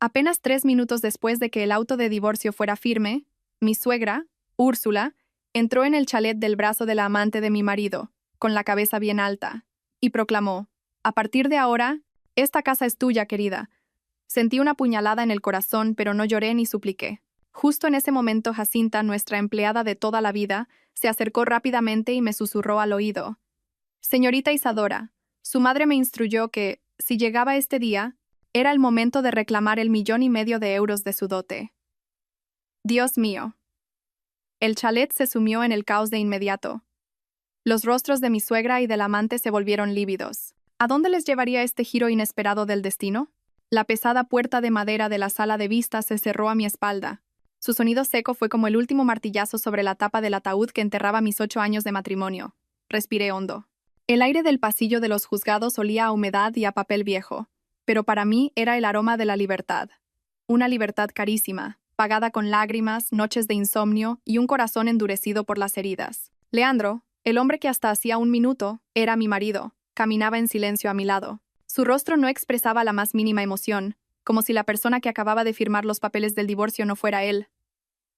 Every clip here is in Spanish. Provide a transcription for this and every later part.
Apenas 3 minutos después de que el auto de divorcio fuera firme, mi suegra, Úrsula, entró en el chalet del brazo de la amante de mi marido, con la cabeza bien alta, y proclamó: «A partir de ahora, esta casa es tuya, querida». Sentí una puñalada en el corazón, pero no lloré ni supliqué. Justo en ese momento, Jacinta, nuestra empleada de toda la vida, se acercó rápidamente y me susurró al oído: «Señorita Isadora, su madre me instruyó que, si llegaba este día, era el momento de reclamar el 1,5 millones de euros de su dote». Dios mío. El chalet se sumió en el caos de inmediato. Los rostros de mi suegra y del amante se volvieron lívidos. ¿A dónde les llevaría este giro inesperado del destino? La pesada puerta de madera de la sala de vistas se cerró a mi espalda. Su sonido seco fue como el último martillazo sobre la tapa del ataúd que enterraba mis 8 años de matrimonio. Respiré hondo. El aire del pasillo de los juzgados olía a humedad y a papel viejo, pero para mí era el aroma de la libertad. Una libertad carísima, pagada con lágrimas, noches de insomnio y un corazón endurecido por las heridas. Leandro, el hombre que hasta hacía un minuto era mi marido, caminaba en silencio a mi lado. Su rostro no expresaba la más mínima emoción, como si la persona que acababa de firmar los papeles del divorcio no fuera él.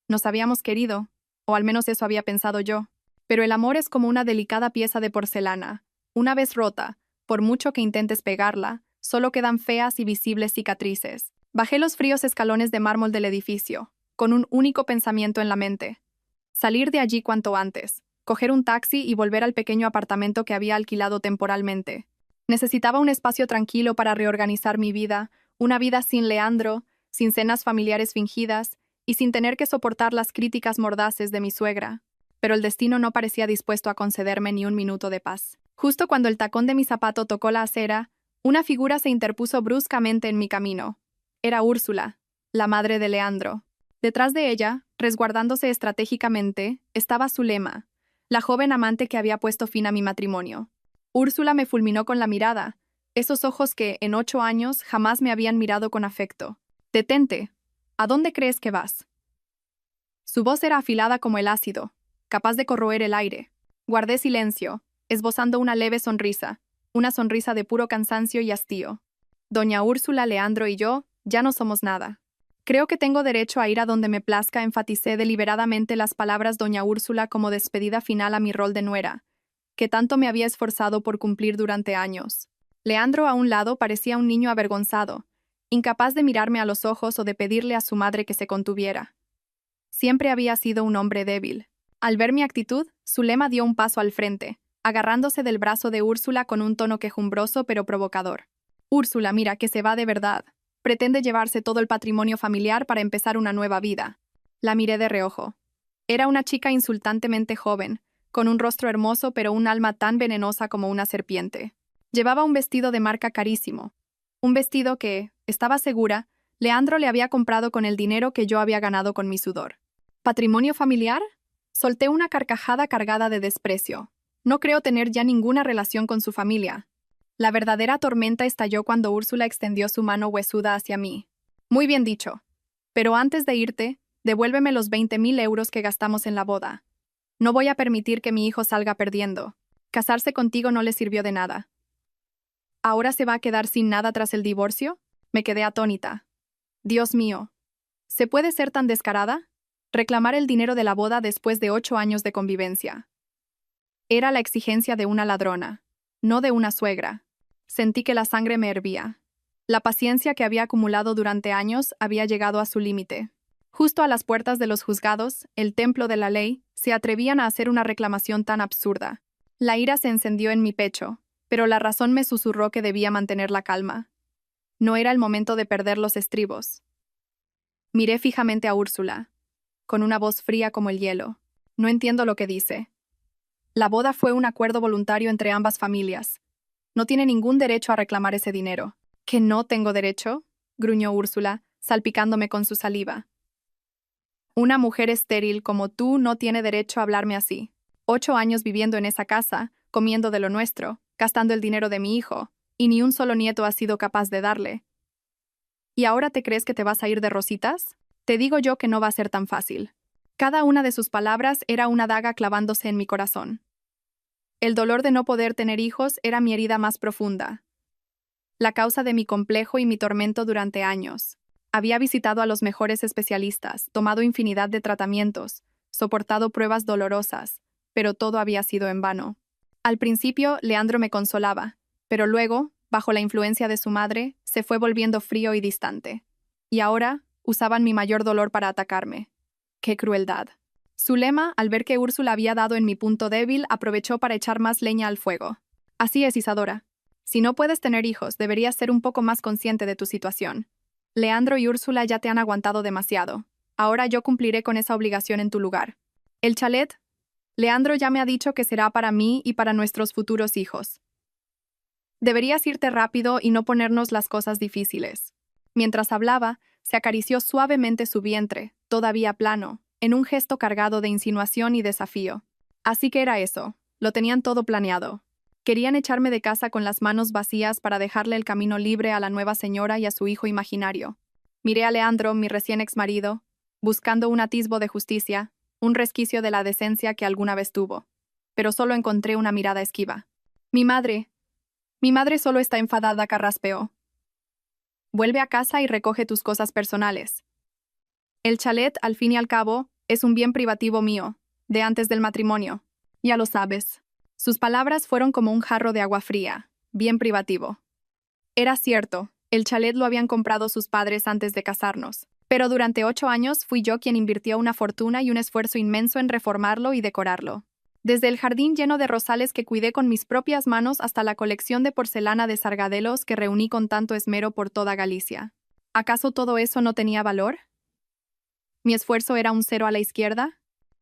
Nos habíamos querido, o al menos eso había pensado yo. Pero el amor es como una delicada pieza de porcelana. Una vez rota, por mucho que intentes pegarla, solo quedan feas y visibles cicatrices. Bajé los fríos escalones de mármol del edificio, con un único pensamiento en la mente: salir de allí cuanto antes, coger un taxi y volver al pequeño apartamento que había alquilado temporalmente. Necesitaba un espacio tranquilo para reorganizar mi vida, una vida sin Leandro, sin cenas familiares fingidas y sin tener que soportar las críticas mordaces de mi suegra. Pero el destino no parecía dispuesto a concederme ni un minuto de paz. Justo cuando el tacón de mi zapato tocó la acera, una figura se interpuso bruscamente en mi camino. Era Úrsula, la madre de Leandro. Detrás de ella, resguardándose estratégicamente, estaba Zulema, la joven amante que había puesto fin a mi matrimonio. Úrsula me fulminó con la mirada, esos ojos que, en 8 años, jamás me habían mirado con afecto. «Detente. ¿A dónde crees que vas?». Su voz era afilada como el ácido, capaz de corroer el aire. Guardé silencio, esbozando una leve sonrisa, una sonrisa de puro cansancio y hastío. Doña Úrsula, Leandro y yo ya no somos nada. Creo que tengo derecho a ir a donde me plazca. Enfaticé deliberadamente las palabras doña Úrsula como despedida final a mi rol de nuera, que tanto me había esforzado por cumplir durante años. Leandro, a un lado, parecía un niño avergonzado, incapaz de mirarme a los ojos o de pedirle a su madre que se contuviera. Siempre había sido un hombre débil. Al ver mi actitud, Zulema dio un paso al frente, agarrándose del brazo de Úrsula con un tono quejumbroso pero provocador. «Úrsula, mira que se va de verdad. Pretende llevarse todo el patrimonio familiar para empezar una nueva vida». La miré de reojo. Era una chica insultantemente joven, con un rostro hermoso pero un alma tan venenosa como una serpiente. Llevaba un vestido de marca carísimo. Un vestido que, estaba segura, Leandro le había comprado con el dinero que yo había ganado con mi sudor. ¿Patrimonio familiar? Solté una carcajada cargada de desprecio. No creo tener ya ninguna relación con su familia. La verdadera tormenta estalló cuando Úrsula extendió su mano huesuda hacia mí. «Muy bien dicho. Pero antes de irte, devuélveme los 20,000 euros que gastamos en la boda. No voy a permitir que mi hijo salga perdiendo. Casarse contigo no le sirvió de nada». ¿Ahora se va a quedar sin nada tras el divorcio? Me quedé atónita. Dios mío. ¿Se puede ser tan descarada? Reclamar el dinero de la boda después de 8 años de convivencia. Era la exigencia de una ladrona, no de una suegra. Sentí que la sangre me hervía. La paciencia que había acumulado durante años había llegado a su límite. Justo a las puertas de los juzgados, el templo de la ley, se atrevían a hacer una reclamación tan absurda. La ira se encendió en mi pecho, pero la razón me susurró que debía mantener la calma. No era el momento de perder los estribos. Miré fijamente a Úrsula, con una voz fría como el hielo. «No entiendo lo que dice». La boda fue un acuerdo voluntario entre ambas familias. No tiene ningún derecho a reclamar ese dinero. ¿Que no tengo derecho?, gruñó Úrsula, salpicándome con su saliva. Una mujer estéril como tú no tiene derecho a hablarme así. 8 años viviendo en esa casa, comiendo de lo nuestro, gastando el dinero de mi hijo, y ni un solo nieto has sido capaz de darle. ¿Y ahora te crees que te vas a ir de rositas? Te digo yo que no va a ser tan fácil. Cada una de sus palabras era una daga clavándose en mi corazón. El dolor de no poder tener hijos era mi herida más profunda, la causa de mi complejo y mi tormento durante años. Había visitado a los mejores especialistas, tomado infinidad de tratamientos, soportado pruebas dolorosas, pero todo había sido en vano. Al principio, Leandro me consolaba, pero luego, bajo la influencia de su madre, se fue volviendo frío y distante. Y ahora, usaban mi mayor dolor para atacarme. ¡Qué crueldad! Zulema, al ver que Úrsula había dado en mi punto débil, aprovechó para echar más leña al fuego. Así es, Isadora. Si no puedes tener hijos, deberías ser un poco más consciente de tu situación. Leandro y Úrsula ya te han aguantado demasiado. Ahora yo cumpliré con esa obligación en tu lugar. El chalet, Leandro ya me ha dicho que será para mí y para nuestros futuros hijos. Deberías irte rápido y no ponernos las cosas difíciles. Mientras hablaba, se acarició suavemente su vientre, todavía plano, en un gesto cargado de insinuación y desafío. Así que era eso, lo tenían todo planeado. Querían echarme de casa con las manos vacías para dejarle el camino libre a la nueva señora y a su hijo imaginario. Miré a Leandro, mi recién exmarido, buscando un atisbo de justicia, un resquicio de la decencia que alguna vez tuvo. Pero solo encontré una mirada esquiva. Mi madre solo está enfadada, carraspeó. Vuelve a casa y recoge tus cosas personales. El chalet, al fin y al cabo, es un bien privativo mío, de antes del matrimonio. Ya lo sabes. Sus palabras fueron como un jarro de agua fría, bien privativo. Era cierto, el chalet lo habían comprado sus padres antes de casarnos, pero durante 8 años fui yo quien invirtió una fortuna y un esfuerzo inmenso en reformarlo y decorarlo. Desde el jardín lleno de rosales que cuidé con mis propias manos hasta la colección de porcelana de Sargadelos que reuní con tanto esmero por toda Galicia. ¿Acaso todo eso no tenía valor? ¿Mi esfuerzo era un cero a la izquierda?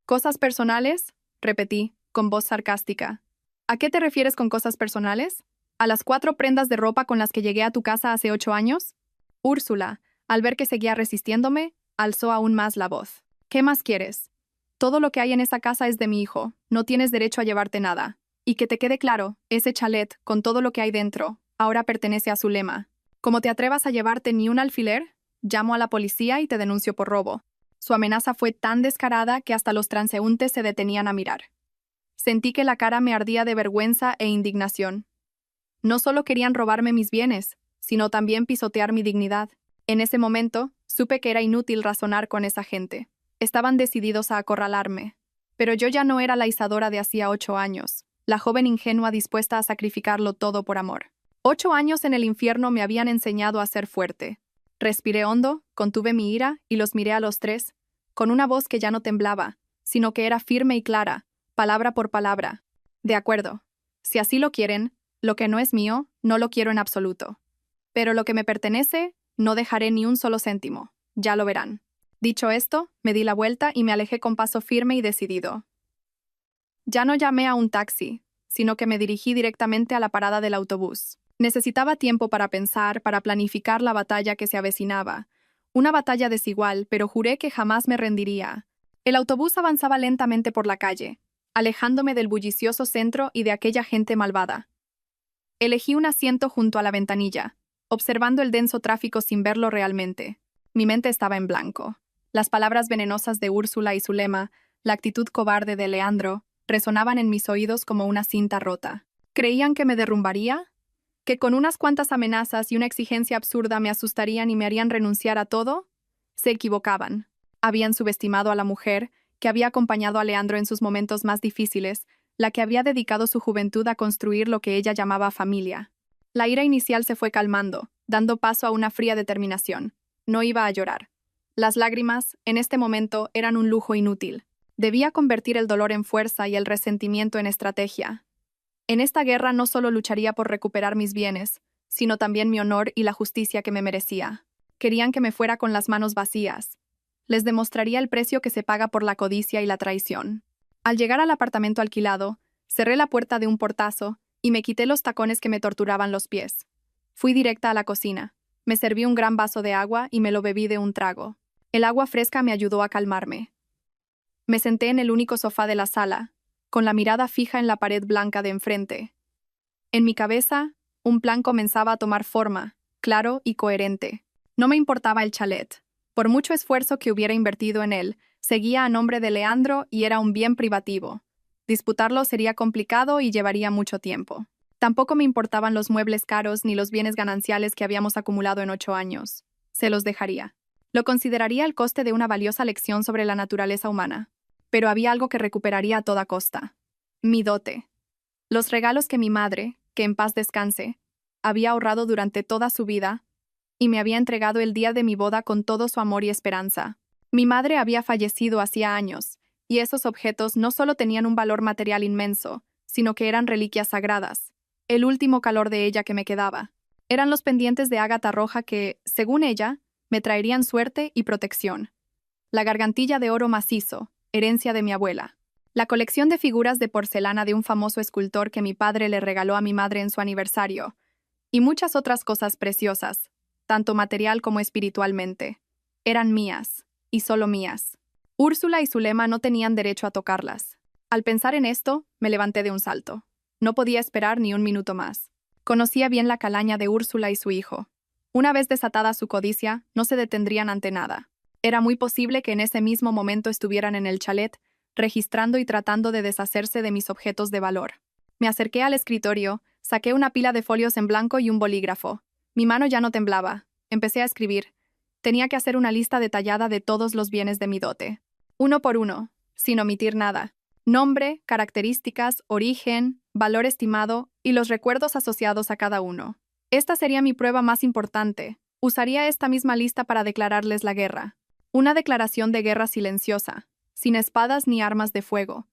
¿Cosas personales? Repetí, con voz sarcástica. ¿A qué te refieres con cosas personales? ¿A las 4 prendas de ropa con las que llegué a tu casa hace 8 años? Úrsula, al ver que seguía resistiéndome, alzó aún más la voz. ¿Qué más quieres? Todo lo que hay en esa casa es de mi hijo, no tienes derecho a llevarte nada. Y que te quede claro, ese chalet, con todo lo que hay dentro, ahora pertenece a Zulema. Como te atrevas a llevarte ni un alfiler, llamo a la policía y te denuncio por robo. Su amenaza fue tan descarada que hasta los transeúntes se detenían a mirar. Sentí que la cara me ardía de vergüenza e indignación. No solo querían robarme mis bienes, sino también pisotear mi dignidad. En ese momento, supe que era inútil razonar con esa gente. Estaban decididos a acorralarme. Pero yo ya no era la Isadora de hacía 8 años, la joven ingenua dispuesta a sacrificarlo todo por amor. 8 años en el infierno me habían enseñado a ser fuerte. Respiré hondo, contuve mi ira y los miré a los tres, con una voz que ya no temblaba, sino que era firme y clara, palabra por palabra. De acuerdo. Si así lo quieren, lo que no es mío, no lo quiero en absoluto. Pero lo que me pertenece, no dejaré ni un solo céntimo. Ya lo verán. Dicho esto, me di la vuelta y me alejé con paso firme y decidido. Ya no llamé a un taxi, sino que me dirigí directamente a la parada del autobús. Necesitaba tiempo para pensar, para planificar la batalla que se avecinaba. Una batalla desigual, pero juré que jamás me rendiría. El autobús avanzaba lentamente por la calle, alejándome del bullicioso centro y de aquella gente malvada. Elegí un asiento junto a la ventanilla, observando el denso tráfico sin verlo realmente. Mi mente estaba en blanco. Las palabras venenosas de Úrsula y Zulema, la actitud cobarde de Leandro, resonaban en mis oídos como una cinta rota. ¿Creían que me derrumbaría? ¿Que con unas cuantas amenazas y una exigencia absurda me asustarían y me harían renunciar a todo? Se equivocaban. Habían subestimado a la mujer que había acompañado a Leandro en sus momentos más difíciles, la que había dedicado su juventud a construir lo que ella llamaba familia. La ira inicial se fue calmando, dando paso a una fría determinación. No iba a llorar. Las lágrimas, en este momento, eran un lujo inútil. Debía convertir el dolor en fuerza y el resentimiento en estrategia. En esta guerra no solo lucharía por recuperar mis bienes, sino también mi honor y la justicia que me merecía. Querían que me fuera con las manos vacías. Les demostraría el precio que se paga por la codicia y la traición. Al llegar al apartamento alquilado, cerré la puerta de un portazo y me quité los tacones que me torturaban los pies. Fui directa a la cocina. Me serví un gran vaso de agua y me lo bebí de un trago. El agua fresca me ayudó a calmarme. Me senté en el único sofá de la sala, con la mirada fija en la pared blanca de enfrente. En mi cabeza, un plan comenzaba a tomar forma, claro y coherente. No me importaba el chalet. Por mucho esfuerzo que hubiera invertido en él, seguía a nombre de Leandro y era un bien privativo. Disputarlo sería complicado y llevaría mucho tiempo. Tampoco me importaban los muebles caros ni los bienes gananciales que habíamos acumulado en 8 años. Se los dejaría. Lo consideraría el coste de una valiosa lección sobre la naturaleza humana. Pero había algo que recuperaría a toda costa. Mi dote. Los regalos que mi madre, que en paz descanse, había ahorrado durante toda su vida y me había entregado el día de mi boda con todo su amor y esperanza. Mi madre había fallecido hacía años, y esos objetos no solo tenían un valor material inmenso, sino que eran reliquias sagradas. El último calor de ella que me quedaba. Eran los pendientes de ágata roja que, según ella, me traerían suerte y protección. La gargantilla de oro macizo, herencia de mi abuela. La colección de figuras de porcelana de un famoso escultor que mi padre le regaló a mi madre en su aniversario. Y muchas otras cosas preciosas, tanto material como espiritualmente. Eran mías, y solo mías. Úrsula y Zulema no tenían derecho a tocarlas. Al pensar en esto, me levanté de un salto. No podía esperar ni un minuto más. Conocía bien la calaña de Úrsula y su hijo. Una vez desatada su codicia, no se detendrían ante nada. Era muy posible que en ese mismo momento estuvieran en el chalet, registrando y tratando de deshacerse de mis objetos de valor. Me acerqué al escritorio, saqué una pila de folios en blanco y un bolígrafo. Mi mano ya no temblaba. Empecé a escribir. Tenía que hacer una lista detallada de todos los bienes de mi dote. Uno por uno, sin omitir nada. Nombre, características, origen, valor estimado y los recuerdos asociados a cada uno. Esta sería mi prueba más importante. Usaría esta misma lista para declararles la guerra. Una declaración de guerra silenciosa, sin espadas ni armas de fuego.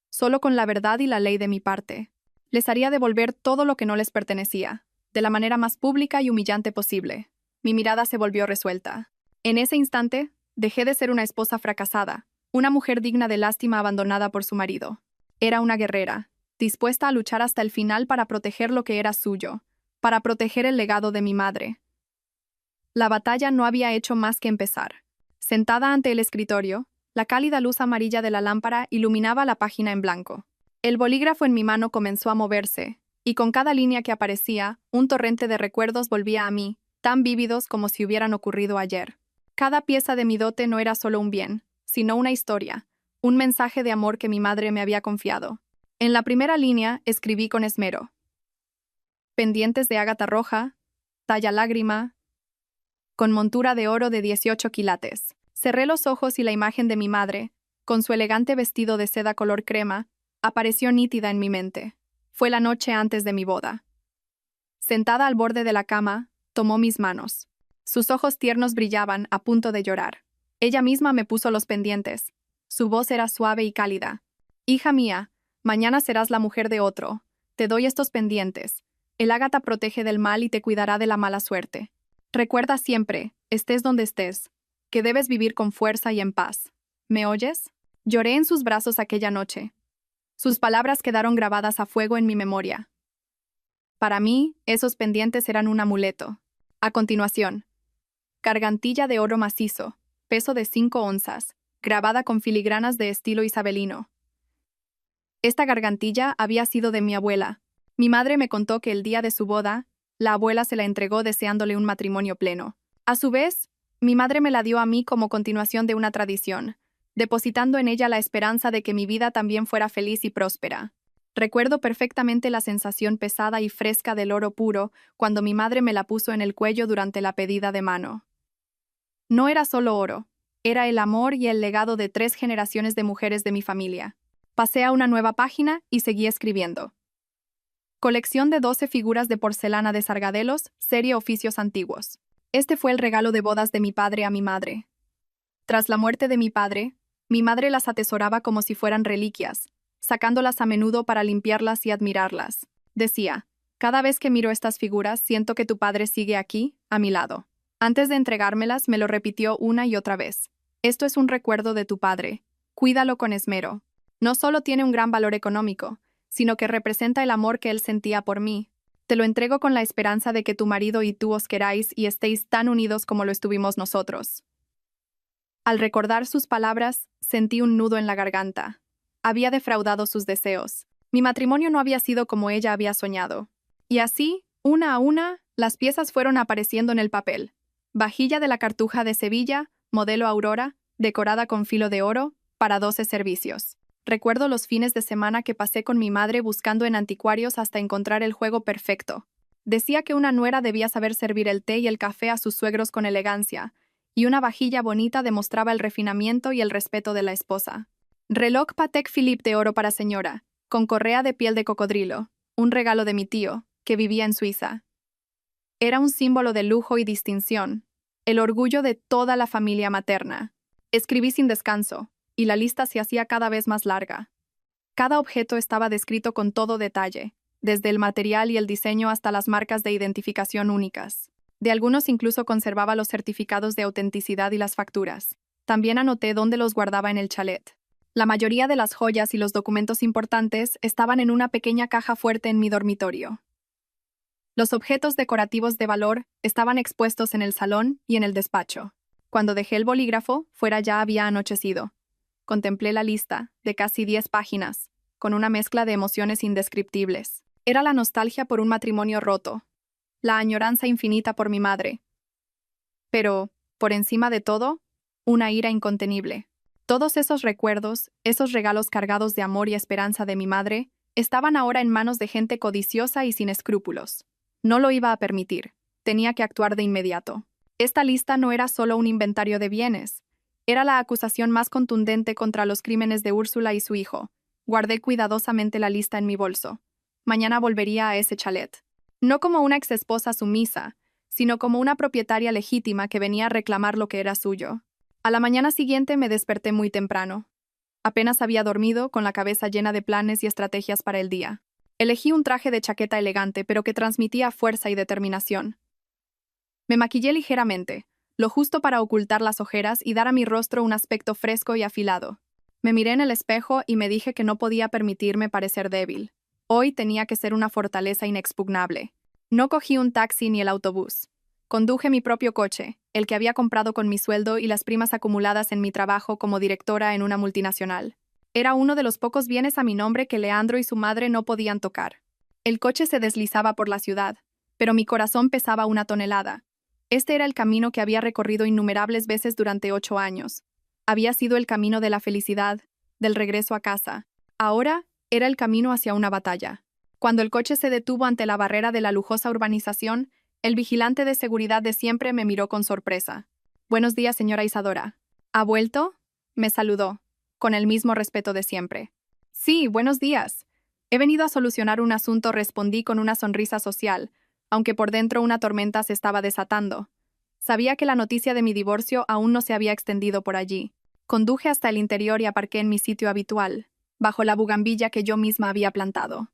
Solo con la verdad y la ley de mi parte. Les haría devolver todo lo que no les pertenecía, de la manera más pública y humillante posible. Mi mirada se volvió resuelta. En ese instante, dejé de ser una esposa fracasada, una mujer digna de lástima abandonada por su marido. Era una guerrera, dispuesta a luchar hasta el final para proteger lo que era suyo, para proteger el legado de mi madre. La batalla no había hecho más que empezar. Sentada ante el escritorio, la cálida luz amarilla de la lámpara iluminaba la página en blanco. El bolígrafo en mi mano comenzó a moverse, y con cada línea que aparecía, un torrente de recuerdos volvía a mí, tan vívidos como si hubieran ocurrido ayer. Cada pieza de mi dote no era solo un bien, sino una historia, un mensaje de amor que mi madre me había confiado. En la primera línea escribí con esmero. Pendientes de ágata roja, talla lágrima, con montura de oro de 18 quilates. Cerré los ojos y la imagen de mi madre, con su elegante vestido de seda color crema, apareció nítida en mi mente. Fue la noche antes de mi boda. Sentada al borde de la cama, tomó mis manos. Sus ojos tiernos brillaban, a punto de llorar. Ella misma me puso los pendientes. Su voz era suave y cálida. Hija mía, mañana serás la mujer de otro. Te doy estos pendientes. El ágata protege del mal y te cuidará de la mala suerte. Recuerda siempre, estés donde estés, que debes vivir con fuerza y en paz. ¿Me oyes? Lloré en sus brazos aquella noche. Sus palabras quedaron grabadas a fuego en mi memoria. Para mí, esos pendientes eran un amuleto. A continuación, gargantilla de oro macizo, peso de 5 onzas, grabada con filigranas de estilo isabelino. Esta gargantilla había sido de mi abuela. Mi madre me contó que el día de su boda, la abuela se la entregó deseándole un matrimonio pleno. A su vez, mi madre me la dio a mí como continuación de una tradición, depositando en ella la esperanza de que mi vida también fuera feliz y próspera. Recuerdo perfectamente la sensación pesada y fresca del oro puro cuando mi madre me la puso en el cuello durante la pedida de mano. No era solo oro, era el amor y el legado de 3 generaciones de mujeres de mi familia. Pasé a una nueva página y seguí escribiendo. Colección de 12 figuras de porcelana de Sargadelos, serie Oficios Antiguos. Este fue el regalo de bodas de mi padre a mi madre. Tras la muerte de mi madre las atesoraba como si fueran reliquias, sacándolas a menudo para limpiarlas y admirarlas. Decía, cada vez que miro estas figuras siento que tu padre sigue aquí, a mi lado. Antes de entregármelas me lo repitió una y otra vez. Esto es un recuerdo de tu padre. Cuídalo con esmero. No solo tiene un gran valor económico, sino que representa el amor que él sentía por mí. Te lo entrego con la esperanza de que tu marido y tú os queráis y estéis tan unidos como lo estuvimos nosotros. Al recordar sus palabras, sentí un nudo en la garganta. Había defraudado sus deseos. Mi matrimonio no había sido como ella había soñado. Y así, una a una, las piezas fueron apareciendo en el papel. Vajilla de la Cartuja de Sevilla, modelo Aurora, decorada con filo de oro, para 12 servicios. Recuerdo los fines de semana que pasé con mi madre buscando en anticuarios hasta encontrar el juego perfecto. Decía que una nuera debía saber servir el té y el café a sus suegros con elegancia, y una vajilla bonita demostraba el refinamiento y el respeto de la esposa. Reloj Patek Philippe de oro para señora, con correa de piel de cocodrilo, un regalo de mi tío, que vivía en Suiza. Era un símbolo de lujo y distinción, el orgullo de toda la familia materna. Escribí sin descanso, y la lista se hacía cada vez más larga. Cada objeto estaba descrito con todo detalle, desde el material y el diseño hasta las marcas de identificación únicas. De algunos incluso conservaba los certificados de autenticidad y las facturas. También anoté dónde los guardaba en el chalet. La mayoría de las joyas y los documentos importantes estaban en una pequeña caja fuerte en mi dormitorio. Los objetos decorativos de valor estaban expuestos en el salón y en el despacho. Cuando dejé el bolígrafo, fuera ya había anochecido. Contemplé la lista, de casi 10 páginas, con una mezcla de emociones indescriptibles. Era la nostalgia por un matrimonio roto, la añoranza infinita por mi madre. Pero, por encima de todo, una ira incontenible. Todos esos recuerdos, esos regalos cargados de amor y esperanza de mi madre, estaban ahora en manos de gente codiciosa y sin escrúpulos. No lo iba a permitir. Tenía que actuar de inmediato. Esta lista no era solo un inventario de bienes. Era la acusación más contundente contra los crímenes de Úrsula y su hijo. Guardé cuidadosamente la lista en mi bolso. Mañana volvería a ese chalet. No como una exesposa sumisa, sino como una propietaria legítima que venía a reclamar lo que era suyo. A la mañana siguiente me desperté muy temprano. Apenas había dormido, con la cabeza llena de planes y estrategias para el día. Elegí un traje de chaqueta elegante, pero que transmitía fuerza y determinación. Me maquillé ligeramente, lo justo para ocultar las ojeras y dar a mi rostro un aspecto fresco y afilado. Me miré en el espejo y me dije que no podía permitirme parecer débil. Hoy tenía que ser una fortaleza inexpugnable. No cogí un taxi ni el autobús. Conduje mi propio coche, el que había comprado con mi sueldo y las primas acumuladas en mi trabajo como directora en una multinacional. Era uno de los pocos bienes a mi nombre que Leandro y su madre no podían tocar. El coche se deslizaba por la ciudad, pero mi corazón pesaba 1 tonelada. Este era el camino que había recorrido innumerables veces durante 8 años. Había sido el camino de la felicidad, del regreso a casa. Ahora era el camino hacia una batalla. Cuando el coche se detuvo ante la barrera de la lujosa urbanización, el vigilante de seguridad de siempre me miró con sorpresa. «Buenos días, señora Isadora». «¿Ha vuelto?», me saludó, con el mismo respeto de siempre. «Sí, buenos días. He venido a solucionar un asunto», respondí con una sonrisa social, aunque por dentro una tormenta se estaba desatando. Sabía que la noticia de mi divorcio aún no se había extendido por allí. Conduje hasta el interior y aparqué en mi sitio habitual, bajo la bugambilla que yo misma había plantado.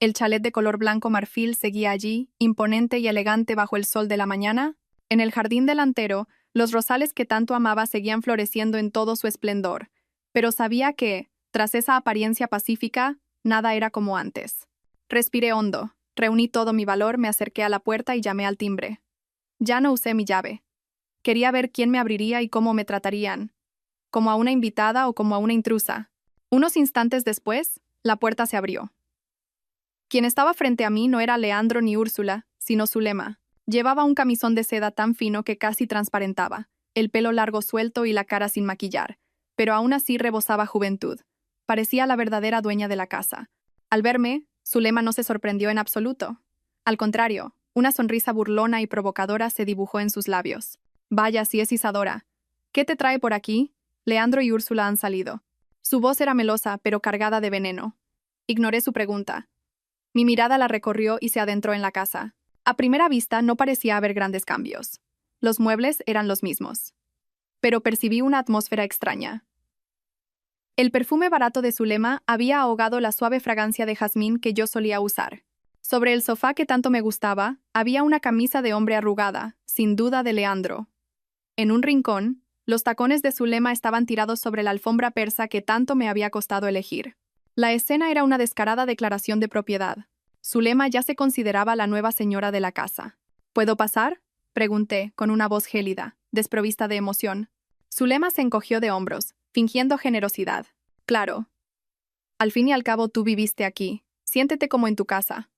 El chalet de color blanco marfil seguía allí, imponente y elegante bajo el sol de la mañana. En el jardín delantero, los rosales que tanto amaba seguían floreciendo en todo su esplendor, pero sabía que, tras esa apariencia pacífica, nada era como antes. Respiré hondo, reuní todo mi valor, me acerqué a la puerta y llamé al timbre. Ya no usé mi llave. Quería ver quién me abriría y cómo me tratarían, como a una invitada o como a una intrusa. Unos instantes después, la puerta se abrió. Quien estaba frente a mí no era Leandro ni Úrsula, sino Zulema. Llevaba un camisón de seda tan fino que casi transparentaba, el pelo largo suelto y la cara sin maquillar, pero aún así rebosaba juventud. Parecía la verdadera dueña de la casa. Al verme, Zulema no se sorprendió en absoluto. Al contrario, una sonrisa burlona y provocadora se dibujó en sus labios. «Vaya, si es Isadora. ¿Qué te trae por aquí? Leandro y Úrsula han salido». Su voz era melosa, pero cargada de veneno. Ignoré su pregunta. Mi mirada la recorrió y se adentró en la casa. A primera vista no parecía haber grandes cambios. Los muebles eran los mismos. Pero percibí una atmósfera extraña. El perfume barato de Zulema había ahogado la suave fragancia de jazmín que yo solía usar. Sobre el sofá que tanto me gustaba, había una camisa de hombre arrugada, sin duda de Leandro. En un rincón, los tacones de Zulema estaban tirados sobre la alfombra persa que tanto me había costado elegir. La escena era una descarada declaración de propiedad. Zulema ya se consideraba la nueva señora de la casa. «¿Puedo pasar?», pregunté, con una voz gélida, desprovista de emoción. Zulema se encogió de hombros, fingiendo generosidad. «Claro. Al fin y al cabo tú viviste aquí. Siéntete como en tu casa».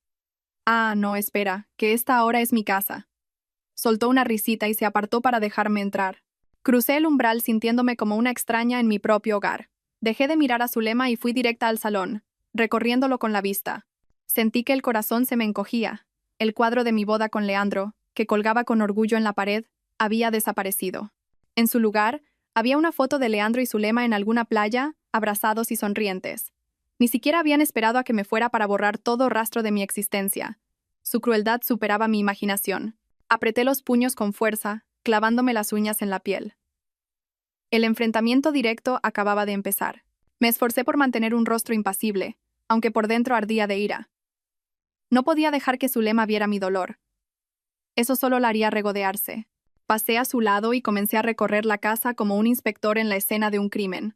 «Ah, no, espera, que esta ahora es mi casa». Soltó una risita y se apartó para dejarme entrar. Crucé el umbral sintiéndome como una extraña en mi propio hogar. Dejé de mirar a Zulema y fui directa al salón, recorriéndolo con la vista. Sentí que el corazón se me encogía. El cuadro de mi boda con Leandro, que colgaba con orgullo en la pared, había desaparecido. En su lugar, había una foto de Leandro y Zulema en alguna playa, abrazados y sonrientes. Ni siquiera habían esperado a que me fuera para borrar todo rastro de mi existencia. Su crueldad superaba mi imaginación. Apreté los puños con fuerza, clavándome las uñas en la piel. El enfrentamiento directo acababa de empezar. Me esforcé por mantener un rostro impasible, aunque por dentro ardía de ira. No podía dejar que Zulema viera mi dolor. Eso solo la haría regodearse. Pasé a su lado y comencé a recorrer la casa como un inspector en la escena de un crimen.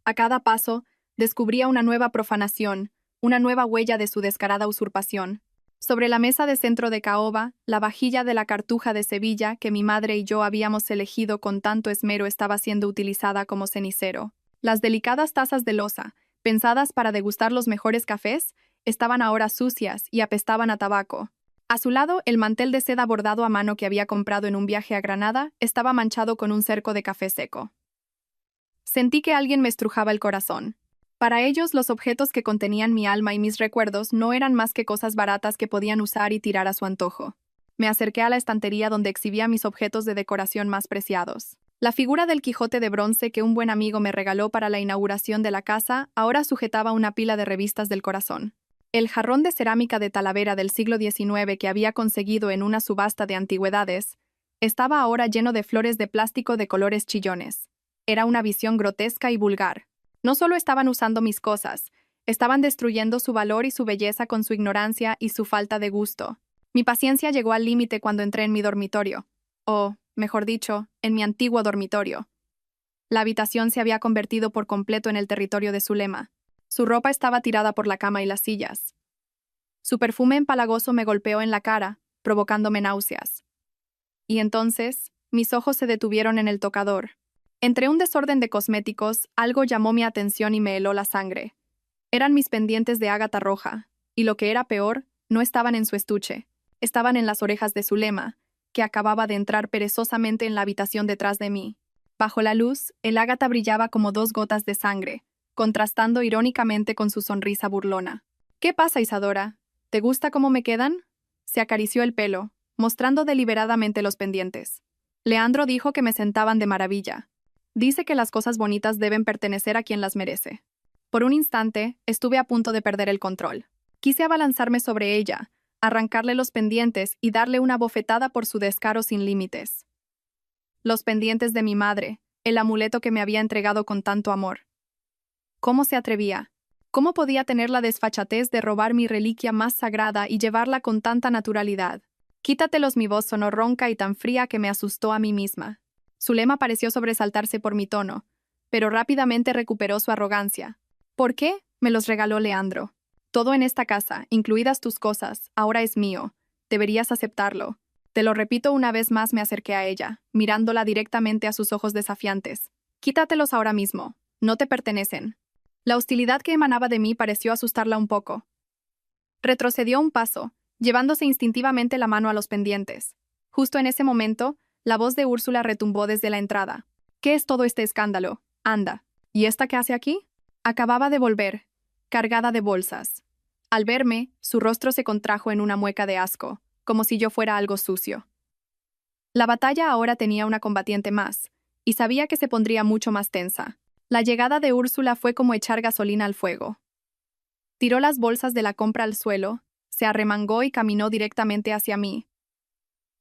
A cada paso, descubría una nueva profanación, una nueva huella de su descarada usurpación. Sobre la mesa de centro de caoba, la vajilla de la Cartuja de Sevilla que mi madre y yo habíamos elegido con tanto esmero estaba siendo utilizada como cenicero. Las delicadas tazas de loza, pensadas para degustar los mejores cafés, estaban ahora sucias y apestaban a tabaco. A su lado, el mantel de seda bordado a mano que había comprado en un viaje a Granada estaba manchado con un cerco de café seco. Sentí que alguien me estrujaba el corazón. Para ellos, los objetos que contenían mi alma y mis recuerdos no eran más que cosas baratas que podían usar y tirar a su antojo. Me acerqué a la estantería donde exhibía mis objetos de decoración más preciados. La figura del Quijote de bronce que un buen amigo me regaló para la inauguración de la casa ahora sujetaba una pila de revistas del corazón. El jarrón de cerámica de Talavera del siglo XIX que había conseguido en una subasta de antigüedades estaba ahora lleno de flores de plástico de colores chillones. Era una visión grotesca y vulgar. No solo estaban usando mis cosas, estaban destruyendo su valor y su belleza con su ignorancia y su falta de gusto. Mi paciencia llegó al límite cuando entré en mi dormitorio. O, mejor dicho, en mi antiguo dormitorio. La habitación se había convertido por completo en el territorio de Zulema. Su ropa estaba tirada por la cama y las sillas. Su perfume empalagoso me golpeó en la cara, provocándome náuseas. Y entonces, mis ojos se detuvieron en el tocador. Entre un desorden de cosméticos, algo llamó mi atención y me heló la sangre. Eran mis pendientes de ágata roja, y lo que era peor, no estaban en su estuche, estaban en las orejas de Zulema, que acababa de entrar perezosamente en la habitación detrás de mí. Bajo la luz, el ágata brillaba como dos gotas de sangre, contrastando irónicamente con su sonrisa burlona. ¿Qué pasa, Isadora? ¿Te gusta cómo me quedan? Se acarició el pelo, mostrando deliberadamente los pendientes. Leandro dijo que me sentaban de maravilla. Dice que las cosas bonitas deben pertenecer a quien las merece. Por un instante, estuve a punto de perder el control. Quise abalanzarme sobre ella, arrancarle los pendientes y darle una bofetada por su descaro sin límites. Los pendientes de mi madre, el amuleto que me había entregado con tanto amor. ¿Cómo se atrevía? ¿Cómo podía tener la desfachatez de robar mi reliquia más sagrada y llevarla con tanta naturalidad? Quítatelos, mi voz sonó ronca y tan fría que me asustó a mí misma. Zulema pareció sobresaltarse por mi tono, pero rápidamente recuperó su arrogancia. ¿Por qué? Me los regaló Leandro. Todo en esta casa, incluidas tus cosas, ahora es mío. Deberías aceptarlo. Te lo repito una vez más, me acerqué a ella, mirándola directamente a sus ojos desafiantes. Quítatelos ahora mismo. No te pertenecen. La hostilidad que emanaba de mí pareció asustarla un poco. Retrocedió un paso, llevándose instintivamente la mano a los pendientes. Justo en ese momento, la voz de Úrsula retumbó desde la entrada. ¿Qué es todo este escándalo? Anda. ¿Y esta qué hace aquí? Acababa de volver, cargada de bolsas. Al verme, su rostro se contrajo en una mueca de asco, como si yo fuera algo sucio. La batalla ahora tenía una combatiente más, y sabía que se pondría mucho más tensa. La llegada de Úrsula fue como echar gasolina al fuego. Tiró las bolsas de la compra al suelo, se arremangó y caminó directamente hacia mí,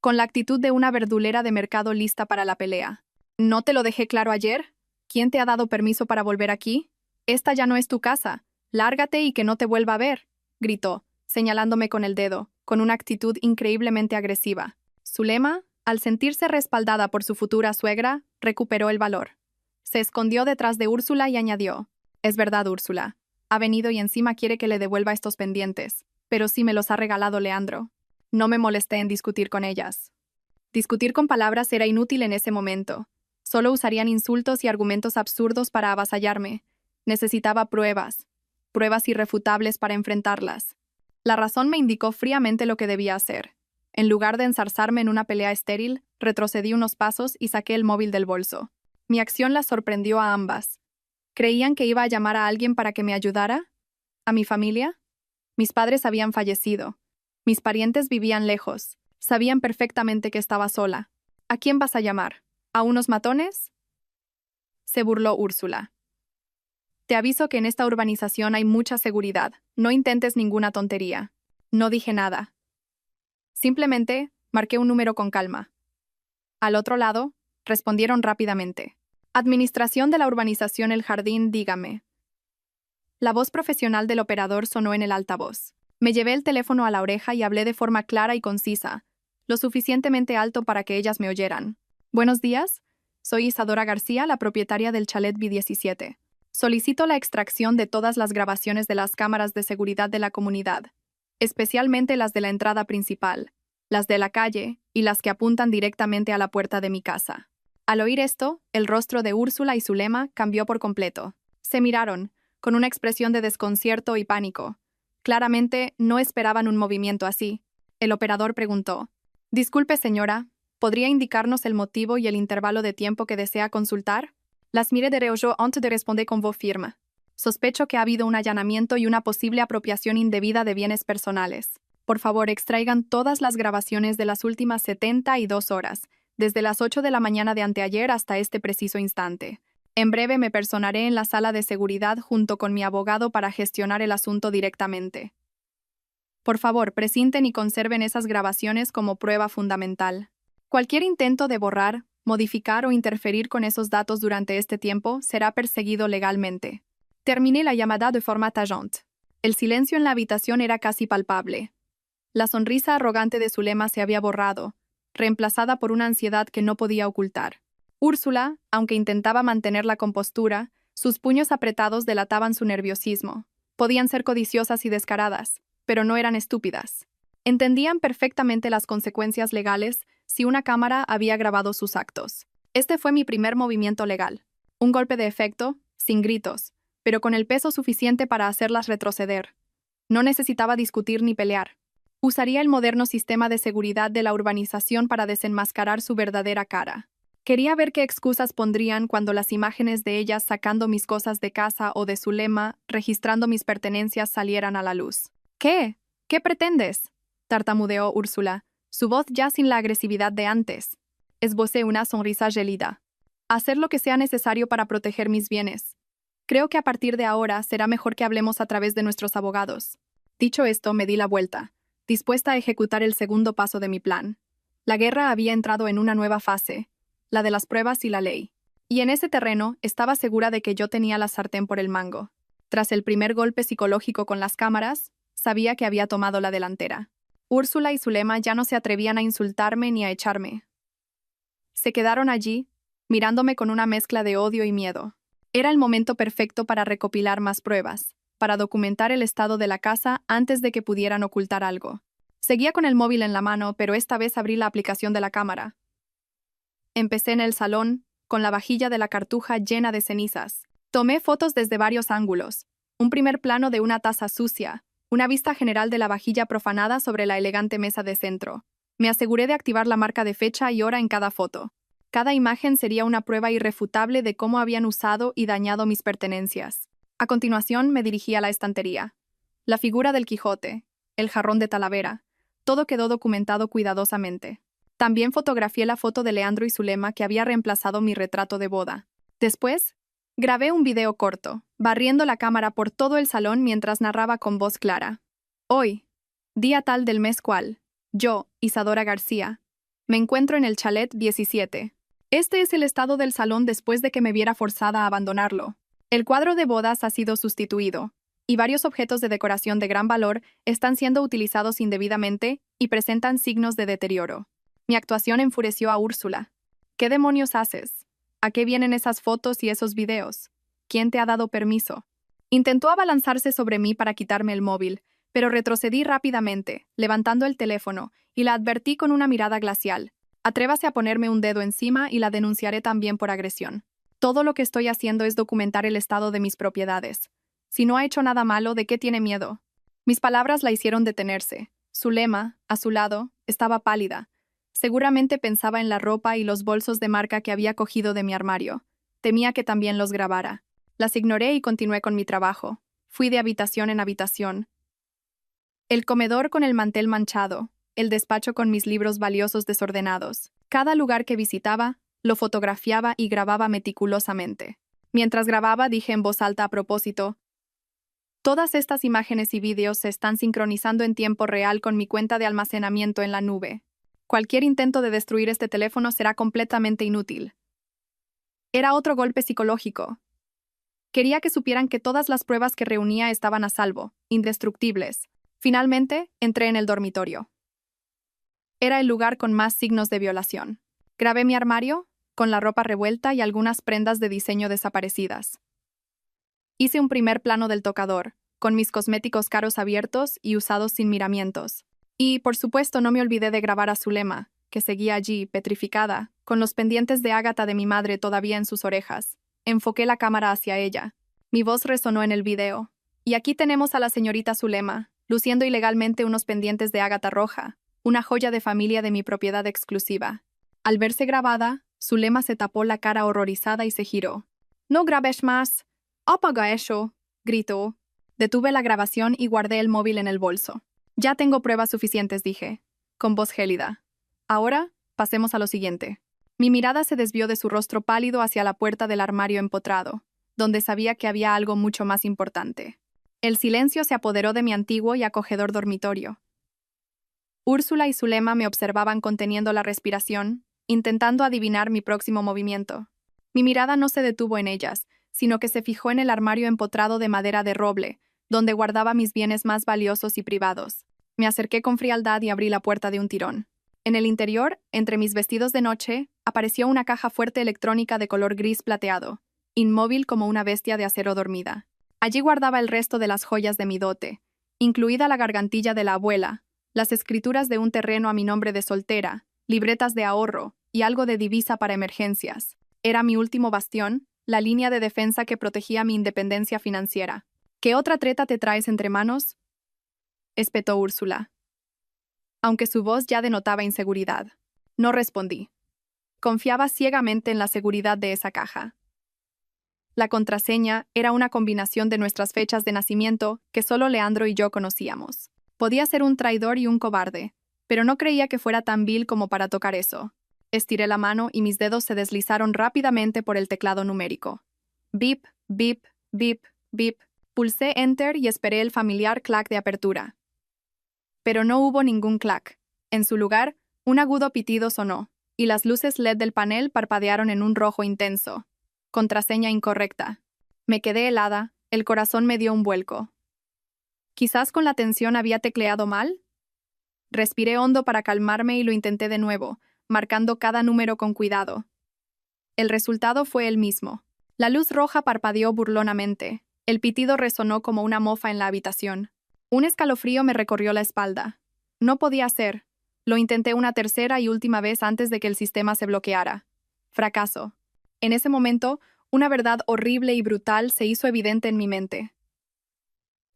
con la actitud de una verdulera de mercado lista para la pelea. ¿No te lo dejé claro ayer? ¿Quién te ha dado permiso para volver aquí? Esta ya no es tu casa. Lárgate y que no te vuelva a ver, gritó, señalándome con el dedo, con una actitud increíblemente agresiva. Zulema, al sentirse respaldada por su futura suegra, recuperó el valor. Se escondió detrás de Úrsula y añadió: Es verdad, Úrsula. Ha venido y encima quiere que le devuelva estos pendientes, pero sí me los ha regalado Leandro. No me molesté en discutir con ellas. Discutir con palabras era inútil en ese momento. Solo usarían insultos y argumentos absurdos para avasallarme. Necesitaba pruebas irrefutables para enfrentarlas. La razón me indicó fríamente lo que debía hacer. En lugar de enzarzarme en una pelea estéril, retrocedí unos pasos y saqué el móvil del bolso. Mi acción las sorprendió a ambas. ¿Creían que iba a llamar a alguien para que me ayudara? ¿A mi familia? Mis padres habían fallecido. Mis parientes vivían lejos. Sabían perfectamente que estaba sola. ¿A quién vas a llamar? ¿A unos matones? Se burló Úrsula. Te aviso que en esta urbanización hay mucha seguridad. No intentes ninguna tontería. No dije nada. Simplemente marqué un número con calma. Al otro lado, respondieron rápidamente. Administración de la urbanización El Jardín, dígame. La voz profesional del operador sonó en el altavoz. Me llevé el teléfono a la oreja y hablé de forma clara y concisa, lo suficientemente alto para que ellas me oyeran. Buenos días, soy Isadora García, la propietaria del chalet B17. Solicito la extracción de todas las grabaciones de las cámaras de seguridad de la comunidad, especialmente las de la entrada principal, las de la calle y las que apuntan directamente a la puerta de mi casa. Al oír esto, el rostro de Úrsula y Zulema cambió por completo. Se miraron, con una expresión de desconcierto y pánico. Claramente no esperaban un movimiento así. El operador preguntó: «Disculpe, señora, ¿podría indicarnos el motivo y el intervalo de tiempo que desea consultar?» Las miré de reojo antes de responder con voz firme. Sospecho que ha habido un allanamiento y una posible apropiación indebida de bienes personales. Por favor, extraigan todas las grabaciones de las últimas 72 horas, desde las 8 de la mañana de anteayer hasta este preciso instante. En breve me personaré en la sala de seguridad junto con mi abogado para gestionar el asunto directamente. Por favor, presenten y conserven esas grabaciones como prueba fundamental. Cualquier intento de borrar, modificar o interferir con esos datos durante este tiempo será perseguido legalmente. Terminé la llamada de forma tajante. El silencio en la habitación era casi palpable. La sonrisa arrogante de Zulema se había borrado, reemplazada por una ansiedad que no podía ocultar. Úrsula, aunque intentaba mantener la compostura, sus puños apretados delataban su nerviosismo. Podían ser codiciosas y descaradas, pero no eran estúpidas. Entendían perfectamente las consecuencias legales si una cámara había grabado sus actos. Este fue mi primer movimiento legal. Un golpe de efecto, sin gritos, pero con el peso suficiente para hacerlas retroceder. No necesitaba discutir ni pelear. Usaría el moderno sistema de seguridad de la urbanización para desenmascarar su verdadera cara. Quería ver qué excusas pondrían cuando las imágenes de ellas sacando mis cosas de casa o de Zulema, registrando mis pertenencias, salieran a la luz. ¿Qué? ¿Qué pretendes?, tartamudeó Úrsula, su voz ya sin la agresividad de antes. Esbocé una sonrisa gélida. Hacer lo que sea necesario para proteger mis bienes. Creo que a partir de ahora será mejor que hablemos a través de nuestros abogados. Dicho esto, me di la vuelta, dispuesta a ejecutar el segundo paso de mi plan. La guerra había entrado en una nueva fase, la de las pruebas y la ley. Y en ese terreno estaba segura de que yo tenía la sartén por el mango. Tras el primer golpe psicológico con las cámaras, sabía que había tomado la delantera. Úrsula y Zulema ya no se atrevían a insultarme ni a echarme. Se quedaron allí, mirándome con una mezcla de odio y miedo. Era el momento perfecto para recopilar más pruebas, para documentar el estado de la casa antes de que pudieran ocultar algo. Seguía con el móvil en la mano, pero esta vez abrí la aplicación de la cámara. Empecé en el salón, con la vajilla de la cartuja llena de cenizas. Tomé fotos desde varios ángulos. Un primer plano de una taza sucia, una vista general de la vajilla profanada sobre la elegante mesa de centro. Me aseguré de activar la marca de fecha y hora en cada foto. Cada imagen sería una prueba irrefutable de cómo habían usado y dañado mis pertenencias. A continuación me dirigí a la estantería. La figura del Quijote, el jarrón de Talavera, todo quedó documentado cuidadosamente. También fotografié la foto de Leandro y Zulema que había reemplazado mi retrato de boda. Después, grabé un video corto, barriendo la cámara por todo el salón mientras narraba con voz clara. Hoy, día tal del mes cual, yo, Isadora García, me encuentro en el chalet 17. Este es el estado del salón después de que me viera forzada a abandonarlo. El cuadro de bodas ha sido sustituido, y varios objetos de decoración de gran valor están siendo utilizados indebidamente y presentan signos de deterioro. Mi actuación enfureció a Úrsula. ¿Qué demonios haces? ¿A qué vienen esas fotos y esos videos? ¿Quién te ha dado permiso? Intentó abalanzarse sobre mí para quitarme el móvil, pero retrocedí rápidamente, levantando el teléfono, y la advertí con una mirada glacial. Atrévase a ponerme un dedo encima y la denunciaré también por agresión. Todo lo que estoy haciendo es documentar el estado de mis propiedades. Si no ha hecho nada malo, ¿de qué tiene miedo? Mis palabras la hicieron detenerse. Zulema, a su lado, estaba pálida. Seguramente pensaba en la ropa y los bolsos de marca que había cogido de mi armario. Temía que también los grabara. Las ignoré y continué con mi trabajo. Fui de habitación en habitación. El comedor con el mantel manchado, el despacho con mis libros valiosos desordenados. Cada lugar que visitaba, lo fotografiaba y grababa meticulosamente. Mientras grababa, dije en voz alta a propósito: todas estas imágenes y vídeos se están sincronizando en tiempo real con mi cuenta de almacenamiento en la nube. Cualquier intento de destruir este teléfono será completamente inútil. Era otro golpe psicológico. Quería que supieran que todas las pruebas que reunía estaban a salvo, indestructibles. Finalmente, entré en el dormitorio. Era el lugar con más signos de violación. Grabé mi armario, con la ropa revuelta y algunas prendas de diseño desaparecidas. Hice un primer plano del tocador, con mis cosméticos caros abiertos y usados sin miramientos. Y, por supuesto, no me olvidé de grabar a Zulema, que seguía allí, petrificada, con los pendientes de ágata de mi madre todavía en sus orejas. Enfoqué la cámara hacia ella. Mi voz resonó en el video. Y aquí tenemos a la señorita Zulema, luciendo ilegalmente unos pendientes de ágata roja, una joya de familia de mi propiedad exclusiva. Al verse grabada, Zulema se tapó la cara horrorizada y se giró. «¡No grabes más! ¡Apaga eso!», gritó. Detuve la grabación y guardé el móvil en el bolso. «Ya tengo pruebas suficientes», dije, con voz gélida. «Ahora, pasemos a lo siguiente». Mi mirada se desvió de su rostro pálido hacia la puerta del armario empotrado, donde sabía que había algo mucho más importante. El silencio se apoderó de mi antiguo y acogedor dormitorio. Úrsula y Zulema me observaban conteniendo la respiración, intentando adivinar mi próximo movimiento. Mi mirada no se detuvo en ellas, sino que se fijó en el armario empotrado de madera de roble, donde guardaba mis bienes más valiosos y privados. Me acerqué con frialdad y abrí la puerta de un tirón. En el interior, entre mis vestidos de noche, apareció una caja fuerte electrónica de color gris plateado, inmóvil como una bestia de acero dormida. Allí guardaba el resto de las joyas de mi dote, incluida la gargantilla de la abuela, las escrituras de un terreno a mi nombre de soltera, libretas de ahorro y algo de divisa para emergencias. Era mi último bastión, la línea de defensa que protegía mi independencia financiera. ¿Qué otra treta te traes entre manos?, espetó Úrsula, aunque su voz ya denotaba inseguridad. No respondí. Confiaba ciegamente en la seguridad de esa caja. La contraseña era una combinación de nuestras fechas de nacimiento que solo Leandro y yo conocíamos. Podía ser un traidor y un cobarde, pero no creía que fuera tan vil como para tocar eso. Estiré la mano y mis dedos se deslizaron rápidamente por el teclado numérico. Bip, bip, bip, bip. Pulsé Enter y esperé el familiar clac de apertura. Pero no hubo ningún clac. En su lugar, un agudo pitido sonó, y las luces LED del panel parpadearon en un rojo intenso. Contraseña incorrecta. Me quedé helada, el corazón me dio un vuelco. ¿Quizás con la tensión había tecleado mal? Respiré hondo para calmarme y lo intenté de nuevo, marcando cada número con cuidado. El resultado fue el mismo. La luz roja parpadeó burlonamente. El pitido resonó como una mofa en la habitación. Un escalofrío me recorrió la espalda. No podía ser. Lo intenté una tercera y última vez antes de que el sistema se bloqueara. Fracaso. En ese momento, una verdad horrible y brutal se hizo evidente en mi mente.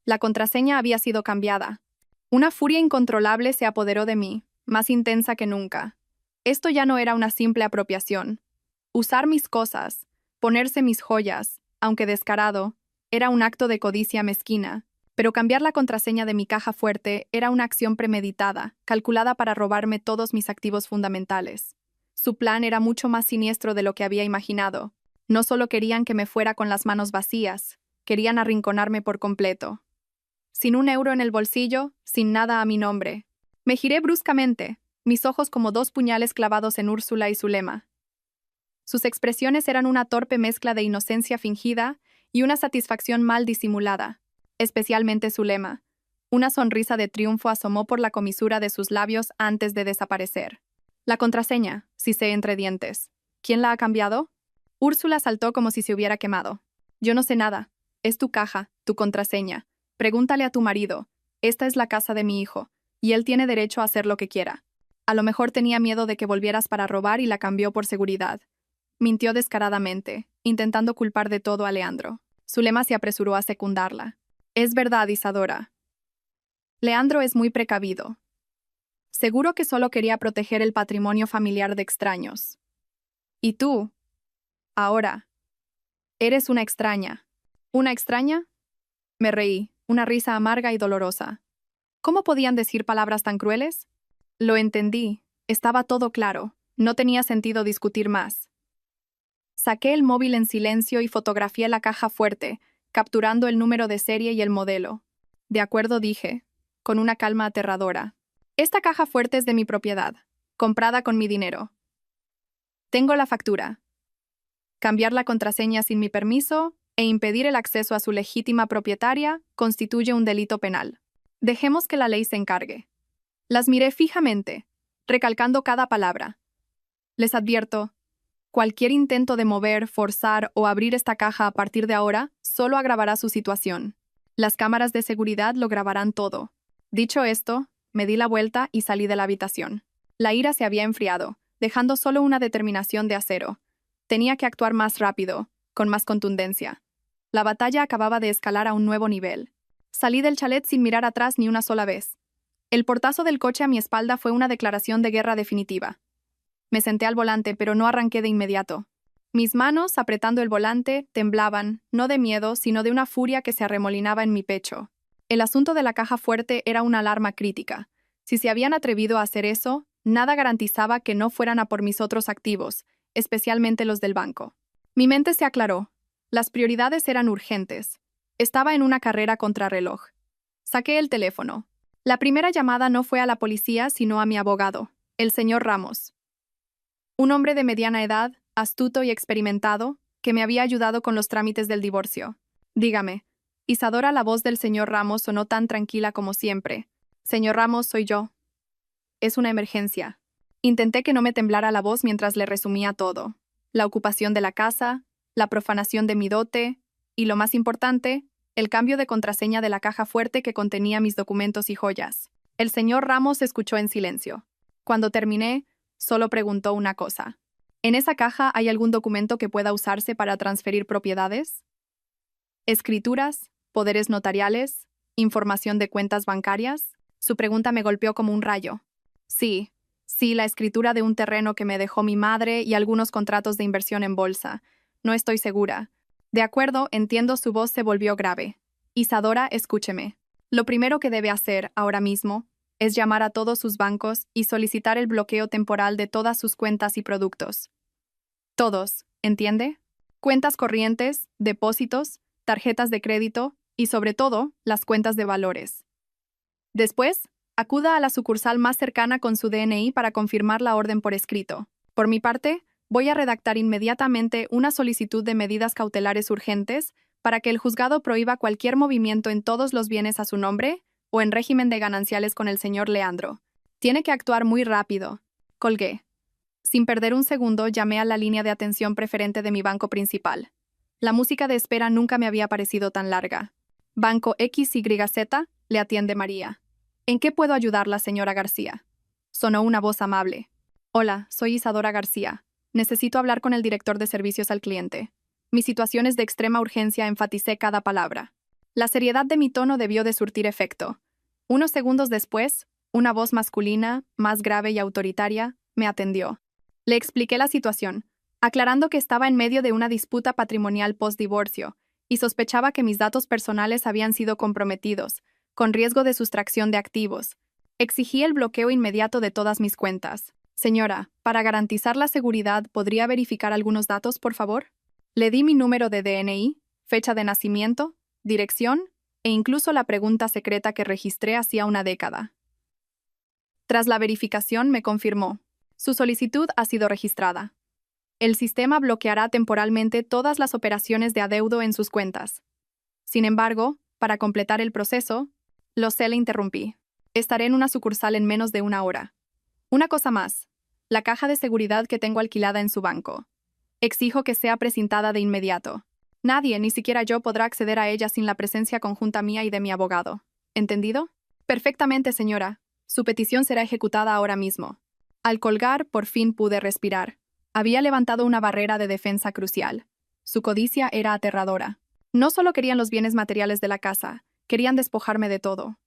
La contraseña había sido cambiada. Una furia incontrolable se apoderó de mí, más intensa que nunca. Esto ya no era una simple apropiación. Usar mis cosas, ponerse mis joyas, aunque descarado, era un acto de codicia mezquina. Pero cambiar la contraseña de mi caja fuerte era una acción premeditada, calculada para robarme todos mis activos fundamentales. Su plan era mucho más siniestro de lo que había imaginado. No solo querían que me fuera con las manos vacías, querían arrinconarme por completo. Sin un euro en el bolsillo, sin nada a mi nombre. Me giré bruscamente, mis ojos como dos puñales clavados en Úrsula y Zulema. Sus expresiones eran una torpe mezcla de inocencia fingida y una satisfacción mal disimulada. Especialmente Zulema. Una sonrisa de triunfo asomó por la comisura de sus labios antes de desaparecer. La contraseña, sisé entre dientes. ¿Quién la ha cambiado? Úrsula saltó como si se hubiera quemado. Yo no sé nada. Es tu caja, tu contraseña. Pregúntale a tu marido. Esta es la casa de mi hijo, y él tiene derecho a hacer lo que quiera. A lo mejor tenía miedo de que volvieras para robar y la cambió por seguridad. Mintió descaradamente, intentando culpar de todo a Leandro. Zulema se apresuró a secundarla. Es verdad, Isadora. Leandro es muy precavido. Seguro que solo quería proteger el patrimonio familiar de extraños. ¿Y tú? Ahora. Eres una extraña. ¿Una extraña? Me reí, una risa amarga y dolorosa. ¿Cómo podían decir palabras tan crueles? Lo entendí. Estaba todo claro. No tenía sentido discutir más. Saqué el móvil en silencio y fotografié la caja fuerte, capturando el número de serie y el modelo. De acuerdo, dije, con una calma aterradora. Esta caja fuerte es de mi propiedad, comprada con mi dinero. Tengo la factura. Cambiar la contraseña sin mi permiso e impedir el acceso a su legítima propietaria constituye un delito penal. Dejemos que la ley se encargue. Las miré fijamente, recalcando cada palabra. Les advierto, cualquier intento de mover, forzar o abrir esta caja a partir de ahora solo agravará su situación. Las cámaras de seguridad lo grabarán todo. Dicho esto, me di la vuelta y salí de la habitación. La ira se había enfriado, dejando solo una determinación de acero. Tenía que actuar más rápido, con más contundencia. La batalla acababa de escalar a un nuevo nivel. Salí del chalet sin mirar atrás ni una sola vez. El portazo del coche a mi espalda fue una declaración de guerra definitiva. Me senté al volante, pero no arranqué de inmediato. Mis manos, apretando el volante, temblaban, no de miedo, sino de una furia que se arremolinaba en mi pecho. El asunto de la caja fuerte era una alarma crítica. Si se habían atrevido a hacer eso, nada garantizaba que no fueran a por mis otros activos, especialmente los del banco. Mi mente se aclaró. Las prioridades eran urgentes. Estaba en una carrera contrarreloj. Saqué el teléfono. La primera llamada no fue a la policía, sino a mi abogado, el señor Ramos. Un hombre de mediana edad, astuto y experimentado, que me había ayudado con los trámites del divorcio. Dígame. Isadora, la voz del señor Ramos sonó tan tranquila como siempre. Señor Ramos, soy yo. Es una emergencia. Intenté que no me temblara la voz mientras le resumía todo. La ocupación de la casa, la profanación de mi dote, y lo más importante, el cambio de contraseña de la caja fuerte que contenía mis documentos y joyas. El señor Ramos escuchó en silencio. Cuando terminé, solo preguntó una cosa. ¿En esa caja hay algún documento que pueda usarse para transferir propiedades? ¿Escrituras? ¿Poderes notariales? ¿Información de cuentas bancarias? Su pregunta me golpeó como un rayo. Sí, la escritura de un terreno que me dejó mi madre y algunos contratos de inversión en bolsa. No estoy segura. De acuerdo, entiendo, su voz se volvió grave. Isadora, escúcheme. Lo primero que debe hacer, ahora mismo, es llamar a todos sus bancos y solicitar el bloqueo temporal de todas sus cuentas y productos. Todos, ¿entiende? Cuentas corrientes, depósitos, tarjetas de crédito y, sobre todo, las cuentas de valores. Después, acuda a la sucursal más cercana con su DNI para confirmar la orden por escrito. Por mi parte, voy a redactar inmediatamente una solicitud de medidas cautelares urgentes para que el juzgado prohíba cualquier movimiento en todos los bienes a su nombre o en régimen de gananciales con el señor Leandro. Tiene que actuar muy rápido. Colgué. Sin perder un segundo, llamé a la línea de atención preferente de mi banco principal. La música de espera nunca me había parecido tan larga. Banco XYZ, le atiende María. ¿En qué puedo ayudarla, señora García? Sonó una voz amable. Hola, soy Isadora García. Necesito hablar con el director de servicios al cliente. Mi situación es de extrema urgencia, enfaticé cada palabra. La seriedad de mi tono debió de surtir efecto. Unos segundos después, una voz masculina, más grave y autoritaria, me atendió. Le expliqué la situación, aclarando que estaba en medio de una disputa patrimonial post-divorcio y sospechaba que mis datos personales habían sido comprometidos, con riesgo de sustracción de activos. Exigí el bloqueo inmediato de todas mis cuentas. Señora, para garantizar la seguridad, ¿podría verificar algunos datos, por favor? Le di mi número de DNI, fecha de nacimiento, dirección e incluso la pregunta secreta que registré hacía una década. Tras la verificación me confirmó. Su solicitud ha sido registrada. El sistema bloqueará temporalmente todas las operaciones de adeudo en sus cuentas. Sin embargo, para completar el proceso, le interrumpí. Estaré en una sucursal en menos de una hora. Una cosa más. La caja de seguridad que tengo alquilada en su banco. Exijo que sea precintada de inmediato. Nadie, ni siquiera yo, podrá acceder a ella sin la presencia conjunta mía y de mi abogado. ¿Entendido? Perfectamente, señora. Su petición será ejecutada ahora mismo. Al colgar, por fin pude respirar. Había levantado una barrera de defensa crucial. Su codicia era aterradora. No solo querían los bienes materiales de la casa, querían despojarme de todo.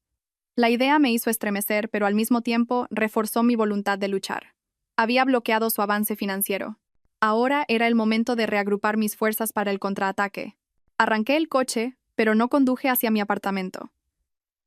La idea me hizo estremecer, pero al mismo tiempo reforzó mi voluntad de luchar. Había bloqueado su avance financiero. Ahora era el momento de reagrupar mis fuerzas para el contraataque. Arranqué el coche, pero no conduje hacia mi apartamento.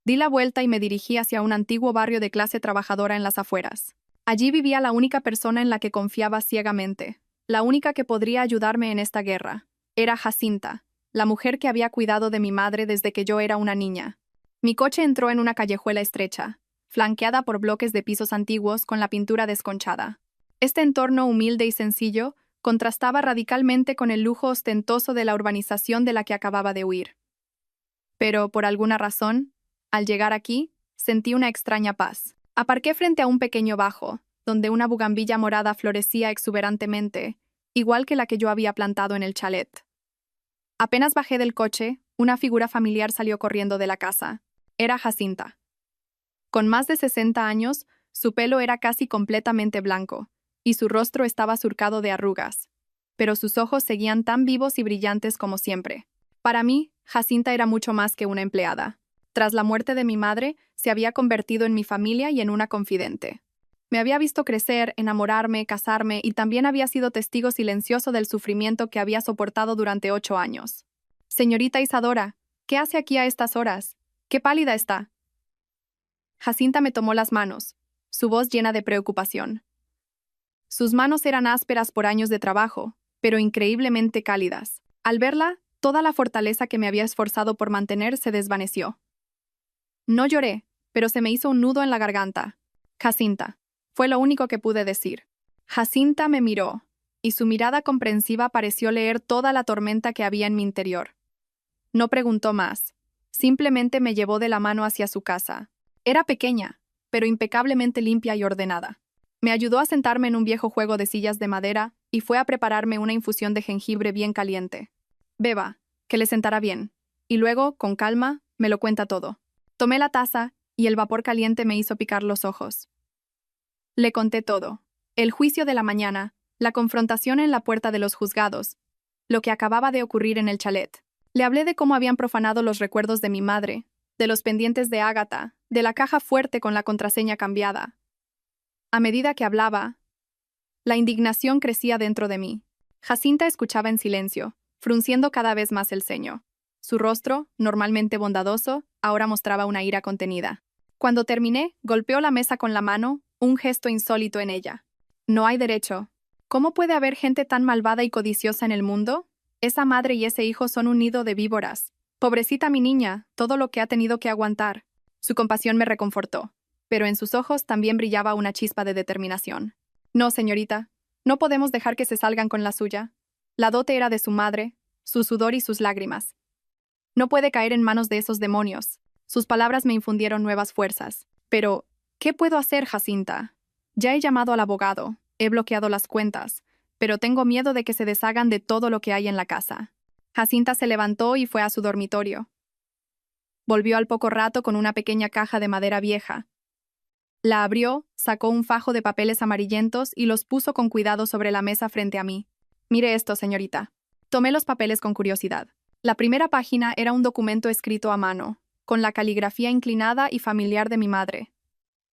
Di la vuelta y me dirigí hacia un antiguo barrio de clase trabajadora en las afueras. Allí vivía la única persona en la que confiaba ciegamente, la única que podría ayudarme en esta guerra. Era Jacinta, la mujer que había cuidado de mi madre desde que yo era una niña. Mi coche entró en una callejuela estrecha, flanqueada por bloques de pisos antiguos con la pintura desconchada. Este entorno humilde y sencillo contrastaba radicalmente con el lujo ostentoso de la urbanización de la que acababa de huir. Pero, por alguna razón, al llegar aquí, sentí una extraña paz. Aparqué frente a un pequeño bajo, donde una bugambilla morada florecía exuberantemente, igual que la que yo había plantado en el chalet. Apenas bajé del coche, una figura familiar salió corriendo de la casa. Era Jacinta. Con más de 60 años, su pelo era casi completamente blanco, y su rostro estaba surcado de arrugas. Pero sus ojos seguían tan vivos y brillantes como siempre. Para mí, Jacinta era mucho más que una empleada. Tras la muerte de mi madre, se había convertido en mi familia y en una confidente. Me había visto crecer, enamorarme, casarme y también había sido testigo silencioso del sufrimiento que había soportado durante 8 años. Señorita Isadora, ¿qué hace aquí a estas horas? ¡Qué pálida está! Jacinta me tomó las manos, su voz llena de preocupación. Sus manos eran ásperas por años de trabajo, pero increíblemente cálidas. Al verla, toda la fortaleza que me había esforzado por mantener se desvaneció. No lloré, pero se me hizo un nudo en la garganta. Jacinta. Fue lo único que pude decir. Jacinta me miró, y su mirada comprensiva pareció leer toda la tormenta que había en mi interior. No preguntó más. Simplemente me llevó de la mano hacia su casa. Era pequeña, pero impecablemente limpia y ordenada. Me ayudó a sentarme en un viejo juego de sillas de madera y fue a prepararme una infusión de jengibre bien caliente. Beba, que le sentará bien. Y luego, con calma, me lo cuenta todo. Tomé la taza y el vapor caliente me hizo picar los ojos. Le conté todo. El juicio de la mañana, la confrontación en la puerta de los juzgados, lo que acababa de ocurrir en el chalet. Le hablé de cómo habían profanado los recuerdos de mi madre, de los pendientes de Ágata, de la caja fuerte con la contraseña cambiada. A medida que hablaba, la indignación crecía dentro de mí. Jacinta escuchaba en silencio, frunciendo cada vez más el ceño. Su rostro, normalmente bondadoso, ahora mostraba una ira contenida. Cuando terminé, golpeó la mesa con la mano, un gesto insólito en ella. No hay derecho. ¿Cómo puede haber gente tan malvada y codiciosa en el mundo? Esa madre y ese hijo son un nido de víboras. Pobrecita mi niña, todo lo que ha tenido que aguantar. Su compasión me reconfortó, pero en sus ojos también brillaba una chispa de determinación. No, señorita, no podemos dejar que se salgan con la suya. La dote era de su madre, su sudor y sus lágrimas. No puede caer en manos de esos demonios. Sus palabras me infundieron nuevas fuerzas. Pero, ¿qué puedo hacer, Jacinta? Ya he llamado al abogado, he bloqueado las cuentas, pero tengo miedo de que se deshagan de todo lo que hay en la casa. Jacinta se levantó y fue a su dormitorio. Volvió al poco rato con una pequeña caja de madera vieja. La abrió, sacó un fajo de papeles amarillentos y los puso con cuidado sobre la mesa frente a mí. Mire esto, señorita. Tomé los papeles con curiosidad. La primera página era un documento escrito a mano, con la caligrafía inclinada y familiar de mi madre.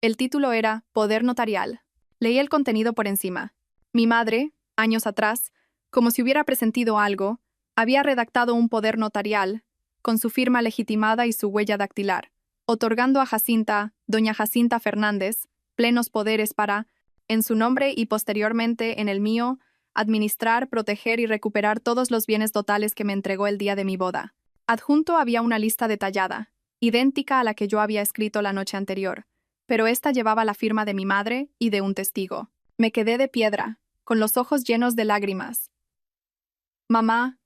El título era Poder Notarial. Leí el contenido por encima. Mi madre, años atrás, como si hubiera presentido algo, había redactado un poder notarial, con su firma legitimada y su huella dactilar, otorgando a Jacinta, doña Jacinta Fernández, plenos poderes para, en su nombre y posteriormente en el mío, administrar, proteger y recuperar todos los bienes totales que me entregó el día de mi boda. Adjunto había una lista detallada, idéntica a la que yo había escrito la noche anterior, pero esta llevaba la firma de mi madre y de un testigo. Me quedé de piedra, con los ojos llenos de lágrimas. Mamá,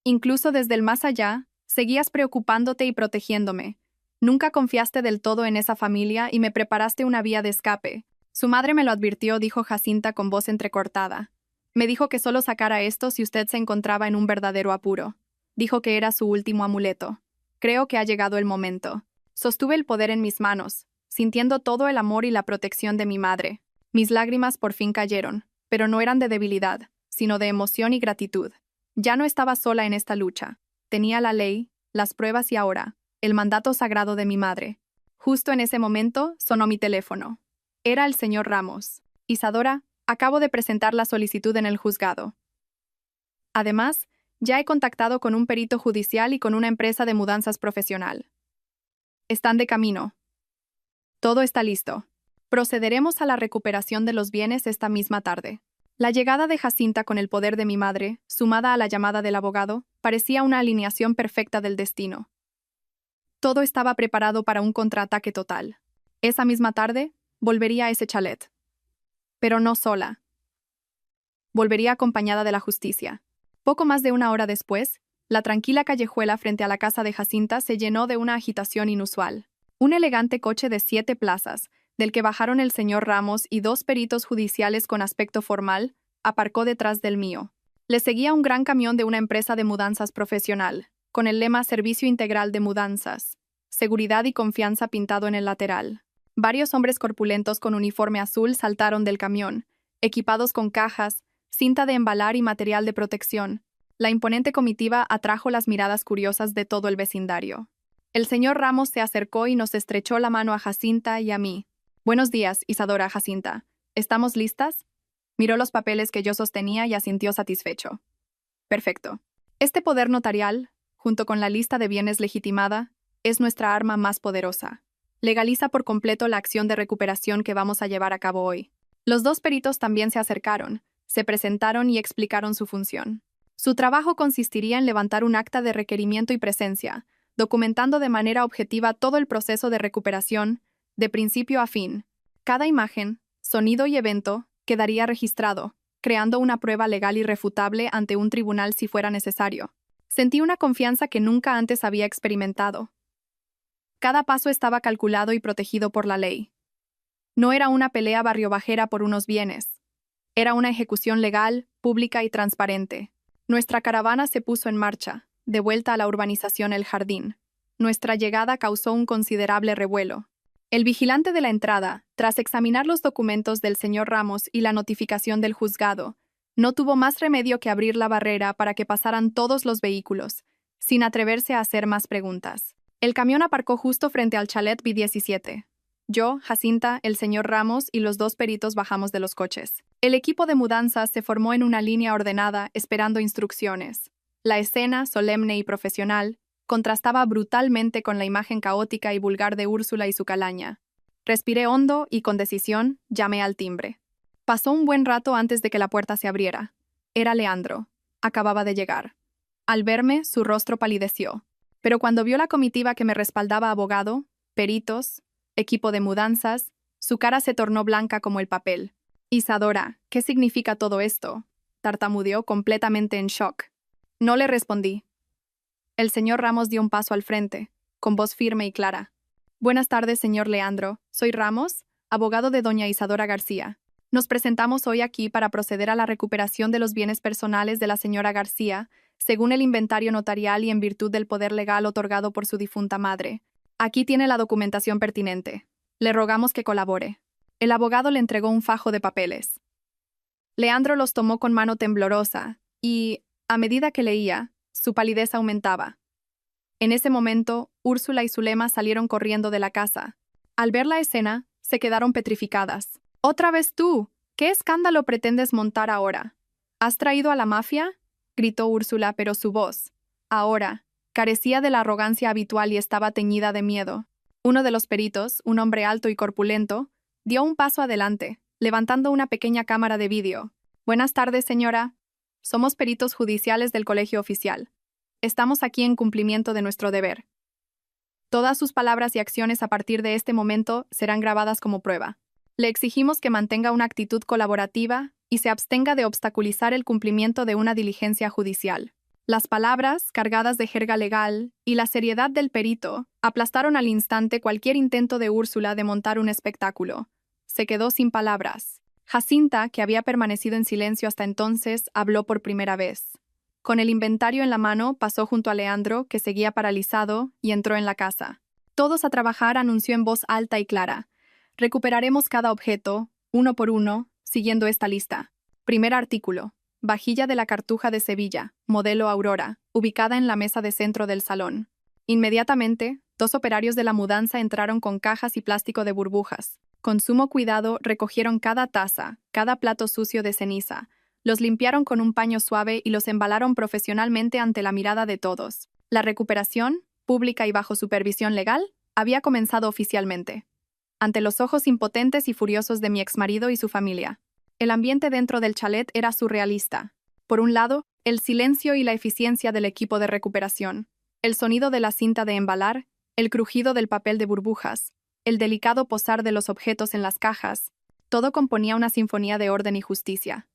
incluso desde el más allá, seguías preocupándote y protegiéndome. Nunca confiaste del todo en esa familia y me preparaste una vía de escape. Su madre me lo advirtió, dijo Jacinta con voz entrecortada. Me dijo que solo sacara esto si usted se encontraba en un verdadero apuro. Dijo que era su último amuleto. Creo que ha llegado el momento. Sostuve el poder en mis manos, sintiendo todo el amor y la protección de mi madre. Mis lágrimas por fin cayeron, pero no eran de debilidad, sino de emoción y gratitud. Ya no estaba sola en esta lucha. Tenía la ley, las pruebas y ahora, el mandato sagrado de mi madre. Justo en ese momento, sonó mi teléfono. Era el señor Ramos. Isadora, acabo de presentar la solicitud en el juzgado. Además, ya he contactado con un perito judicial y con una empresa de mudanzas profesional. Están de camino. Todo está listo. Procederemos a la recuperación de los bienes esta misma tarde. La llegada de Jacinta con el poder de mi madre, sumada a la llamada del abogado, parecía una alineación perfecta del destino. Todo estaba preparado para un contraataque total. Esa misma tarde, volvería a ese chalet. Pero no sola. Volvería acompañada de la justicia. Poco más de una hora después, la tranquila callejuela frente a la casa de Jacinta se llenó de una agitación inusual. Un elegante coche de 7 plazas, del que bajaron el señor Ramos y 2 peritos judiciales con aspecto formal, aparcó detrás del mío. Le seguía un gran camión de una empresa de mudanzas profesional, con el lema Servicio Integral de Mudanzas, seguridad y confianza pintado en el lateral. Varios hombres corpulentos con uniforme azul saltaron del camión, equipados con cajas, cinta de embalar y material de protección. La imponente comitiva atrajo las miradas curiosas de todo el vecindario. El señor Ramos se acercó y nos estrechó la mano a Jacinta y a mí. «Buenos días, Isadora Jacinta. ¿Estamos listas?» Miró los papeles que yo sostenía y asintió satisfecho. «Perfecto. Este poder notarial, junto con la lista de bienes legitimada, es nuestra arma más poderosa. Legaliza por completo la acción de recuperación que vamos a llevar a cabo hoy». Los 2 peritos también se acercaron, se presentaron y explicaron su función. Su trabajo consistiría en levantar un acta de requerimiento y presencia, documentando de manera objetiva todo el proceso de recuperación, de principio a fin. Cada imagen, sonido y evento quedaría registrado, creando una prueba legal irrefutable ante un tribunal si fuera necesario. Sentí una confianza que nunca antes había experimentado. Cada paso estaba calculado y protegido por la ley. No era una pelea barriobajera por unos bienes. Era una ejecución legal, pública y transparente. Nuestra caravana se puso en marcha, de vuelta a la urbanización El Jardín. Nuestra llegada causó un considerable revuelo. El vigilante de la entrada, tras examinar los documentos del señor Ramos y la notificación del juzgado, no tuvo más remedio que abrir la barrera para que pasaran todos los vehículos, sin atreverse a hacer más preguntas. El camión aparcó justo frente al chalet B17. Yo, Jacinta, el señor Ramos y los 2 peritos bajamos de los coches. El equipo de mudanzas se formó en una línea ordenada, esperando instrucciones. La escena, solemne y profesional, contrastaba brutalmente con la imagen caótica y vulgar de Úrsula y su calaña. Respiré hondo y, con decisión, llamé al timbre. Pasó un buen rato antes de que la puerta se abriera. Era Leandro. Acababa de llegar. Al verme, su rostro palideció. Pero cuando vio la comitiva que me respaldaba abogado, peritos, equipo de mudanzas, su cara se tornó blanca como el papel. «Isadora, ¿qué significa todo esto?», tartamudeó completamente en shock. No le respondí. El señor Ramos dio un paso al frente, con voz firme y clara. «Buenas tardes, señor Leandro. Soy Ramos, abogado de doña Isadora García. Nos presentamos hoy aquí para proceder a la recuperación de los bienes personales de la señora García, según el inventario notarial y en virtud del poder legal otorgado por su difunta madre. Aquí tiene la documentación pertinente. Le rogamos que colabore». El abogado le entregó un fajo de papeles. Leandro los tomó con mano temblorosa y, a medida que leía, su palidez aumentaba. En ese momento, Úrsula y Zulema salieron corriendo de la casa. Al ver la escena, se quedaron petrificadas. «¡Otra vez tú! ¿Qué escándalo pretendes montar ahora? ¿Has traído a la mafia?», gritó Úrsula, pero su voz, ahora, carecía de la arrogancia habitual y estaba teñida de miedo. Uno de los peritos, un hombre alto y corpulento, dio un paso adelante, levantando una pequeña cámara de vídeo. «Buenas tardes, señora. Somos peritos judiciales del Colegio Oficial. Estamos aquí en cumplimiento de nuestro deber. Todas sus palabras y acciones a partir de este momento serán grabadas como prueba. Le exigimos que mantenga una actitud colaborativa y se abstenga de obstaculizar el cumplimiento de una diligencia judicial». Las palabras, cargadas de jerga legal, y la seriedad del perito aplastaron al instante cualquier intento de Úrsula de montar un espectáculo. Se quedó sin palabras. Jacinta, que había permanecido en silencio hasta entonces, habló por primera vez. Con el inventario en la mano, pasó junto a Leandro, que seguía paralizado, y entró en la casa. «Todos a trabajar», anunció en voz alta y clara. «Recuperaremos cada objeto, uno por uno, siguiendo esta lista. Primer artículo. Vajilla de la Cartuja de Sevilla, modelo Aurora, ubicada en la mesa de centro del salón». Inmediatamente, 2 operarios de la mudanza entraron con cajas y plástico de burbujas. Con sumo cuidado recogieron cada taza, cada plato sucio de ceniza, los limpiaron con un paño suave y los embalaron profesionalmente ante la mirada de todos. La recuperación, pública y bajo supervisión legal, había comenzado oficialmente. ante los ojos impotentes y furiosos de mi exmarido y su familia. El ambiente dentro del chalet era surrealista. Por un lado, el silencio y la eficiencia del equipo de recuperación, el sonido de la cinta de embalar, el crujido del papel de burbujas, el delicado posar de los objetos en las cajas, todo componía una sinfonía de orden y justicia.